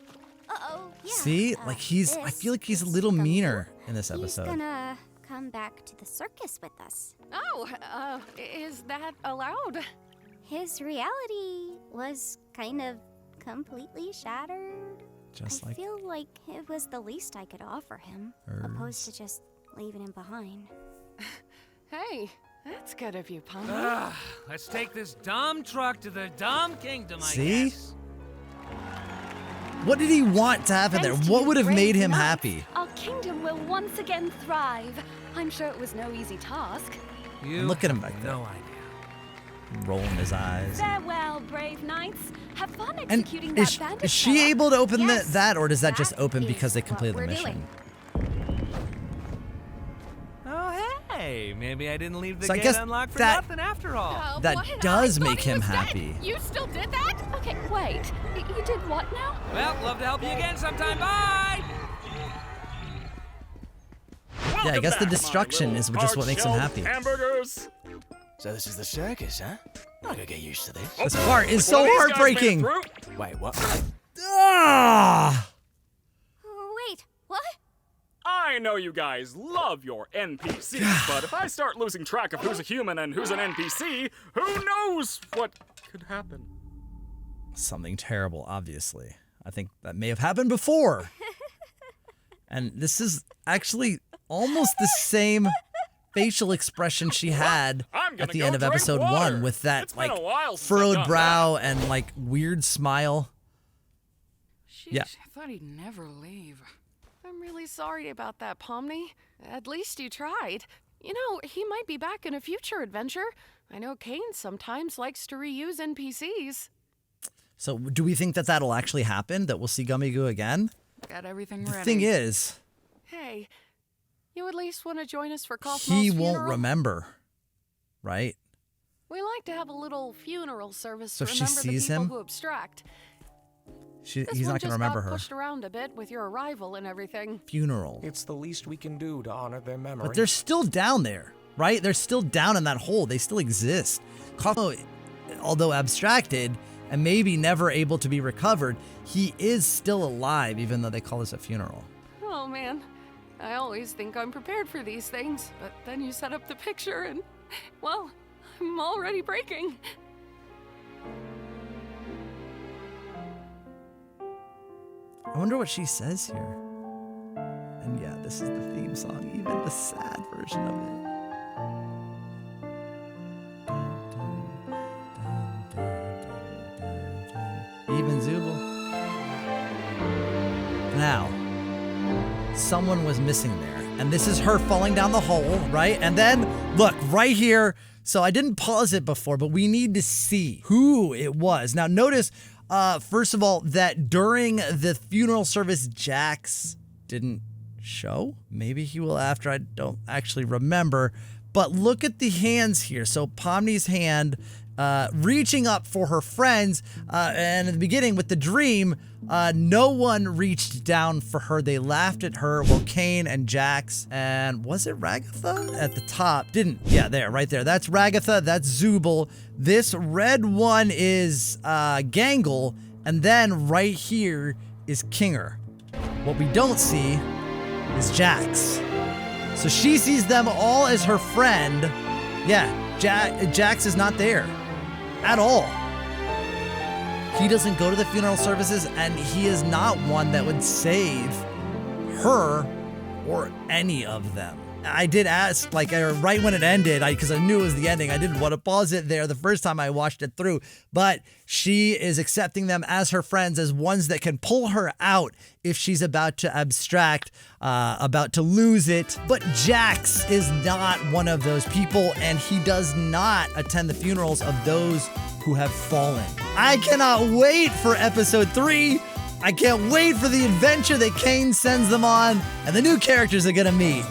[SPEAKER 3] Uh-oh, yeah.
[SPEAKER 1] See, like I feel like he's a little meaner in this
[SPEAKER 3] He's
[SPEAKER 1] episode.
[SPEAKER 3] gonna come back to the circus with us.
[SPEAKER 6] Oh, is that allowed?
[SPEAKER 3] His reality was kind of completely shattered.
[SPEAKER 1] Just
[SPEAKER 3] I
[SPEAKER 1] like
[SPEAKER 3] feel like it was the least I could offer him, opposed to just leaving him behind.
[SPEAKER 6] Hey, that's good of you, Pomni.
[SPEAKER 4] Let's take this dumb truck to the dumb kingdom, I
[SPEAKER 1] See?
[SPEAKER 4] guess.
[SPEAKER 1] What did he want to happen there?
[SPEAKER 12] Thanks to
[SPEAKER 1] What
[SPEAKER 12] you
[SPEAKER 1] would have
[SPEAKER 12] brave
[SPEAKER 1] made him
[SPEAKER 12] knights,
[SPEAKER 1] happy?
[SPEAKER 12] Our kingdom will once again thrive. I'm sure it was no easy task.
[SPEAKER 4] You
[SPEAKER 1] Look at him back
[SPEAKER 4] have
[SPEAKER 1] there.
[SPEAKER 4] no idea.
[SPEAKER 1] Rolling his eyes.
[SPEAKER 12] Farewell, brave knights. Have fun
[SPEAKER 1] And
[SPEAKER 12] executing
[SPEAKER 1] is,
[SPEAKER 12] that bandit
[SPEAKER 1] is she
[SPEAKER 12] fella.
[SPEAKER 1] able to open
[SPEAKER 3] Yes,
[SPEAKER 1] that, or does that just
[SPEAKER 3] that
[SPEAKER 1] open
[SPEAKER 3] is
[SPEAKER 1] because they
[SPEAKER 3] what
[SPEAKER 1] completed the
[SPEAKER 3] we're
[SPEAKER 1] mission?
[SPEAKER 3] doing.
[SPEAKER 4] Oh, hey, maybe I didn't leave the
[SPEAKER 1] So I
[SPEAKER 4] gate
[SPEAKER 1] guess
[SPEAKER 4] unlocked for
[SPEAKER 1] that-
[SPEAKER 4] nothing after all.
[SPEAKER 1] That
[SPEAKER 6] What? I
[SPEAKER 1] does
[SPEAKER 6] thought
[SPEAKER 1] make
[SPEAKER 6] he
[SPEAKER 1] him
[SPEAKER 6] was dead.
[SPEAKER 1] happy.
[SPEAKER 6] You still did that?
[SPEAKER 12] Okay, wait. You did what now?
[SPEAKER 4] Well, love to help you again sometime. Bye!
[SPEAKER 1] Yeah, I guess the destruction is just what makes him happy.
[SPEAKER 2] Hamburgers.
[SPEAKER 14] So this is the circus, huh? I could get used to this.
[SPEAKER 1] This part is
[SPEAKER 2] One
[SPEAKER 1] so
[SPEAKER 2] of these guys made it
[SPEAKER 1] heartbreaking.
[SPEAKER 2] through.
[SPEAKER 14] Wait, what?
[SPEAKER 1] Ah!
[SPEAKER 3] Wait, what?
[SPEAKER 2] I know you guys love your NPCs, but if I start losing track of who's a human and who's an NPC, who knows what could happen?
[SPEAKER 1] Something terrible, obviously. I think that may have happened before. And this is actually almost the same facial expression she had at the end of episode 1 with that like furrowed brow and like weird smile.
[SPEAKER 6] Sheesh,
[SPEAKER 1] Yeah.
[SPEAKER 6] I thought he'd never leave. I'm really sorry about that, Pomni. At least you tried. You know, he might be back in a future adventure. I know Caine sometimes likes to reuse NPCs.
[SPEAKER 1] So do we think that that'll actually happen? That we'll see Gummigoo again?
[SPEAKER 6] Got everything
[SPEAKER 1] The
[SPEAKER 6] ready.
[SPEAKER 1] thing is,
[SPEAKER 6] Hey, you at least want to join us for Kaufmo's
[SPEAKER 1] he
[SPEAKER 6] funeral?
[SPEAKER 1] won't remember, right?
[SPEAKER 6] We like to have a little funeral service
[SPEAKER 1] So
[SPEAKER 6] to
[SPEAKER 1] if she
[SPEAKER 6] remember
[SPEAKER 1] sees
[SPEAKER 6] the people
[SPEAKER 1] him,
[SPEAKER 6] who abstract.
[SPEAKER 1] He's
[SPEAKER 6] This
[SPEAKER 1] not
[SPEAKER 6] one
[SPEAKER 1] going to
[SPEAKER 6] just
[SPEAKER 1] remember
[SPEAKER 6] got
[SPEAKER 1] her.
[SPEAKER 6] pushed around a bit with your arrival and everything.
[SPEAKER 1] Funeral.
[SPEAKER 9] It's the least we can do to honor their memory.
[SPEAKER 1] But they're still down there, right? They're still down in that hole. They still exist. Kaufmo, although abstracted and maybe never able to be recovered, he is still alive, even though they call this a funeral.
[SPEAKER 6] Oh man, I always think I'm prepared for these things, but then you set up the picture and, well, I'm already breaking.
[SPEAKER 1] I wonder what she says here. And yeah, this is the theme song, even the sad version of it. Even Zooble. Now, someone was missing there. And this is her falling down the hole, right? And then, look, right here. So I didn't pause it before, but we need to see who it was. Now, notice, first of all, that during the funeral service, Jax didn't show. Maybe he will after. I don't actually remember. But look at the hands here. So Pomni's hand reaching up for her friends. And in the beginning with the dream, no one reached down for her. They laughed at her. Well, Caine and Jax and was it Ragatha at the top? Didn't. Yeah, there, right there. That's Ragatha. That's Zooble. This red one is Gangle. And then right here is Kinger. What we don't see is Jax. So she sees them all as her friend. Yeah, Jax is not there at all. He doesn't go to the funeral services, and he is not one that would save her or any of them. I did ask, like, right when it ended, because I knew it was the ending, I didn't want to pause it there the first time I watched it through, but she is accepting them as her friends, as ones that can pull her out if she's about to abstract, about to lose it. But Jax is not one of those people, and he does not attend the funerals of those who have fallen. I cannot wait for episode 3. I can't wait for the adventure that Caine sends them on, and the new characters they're gonna meet.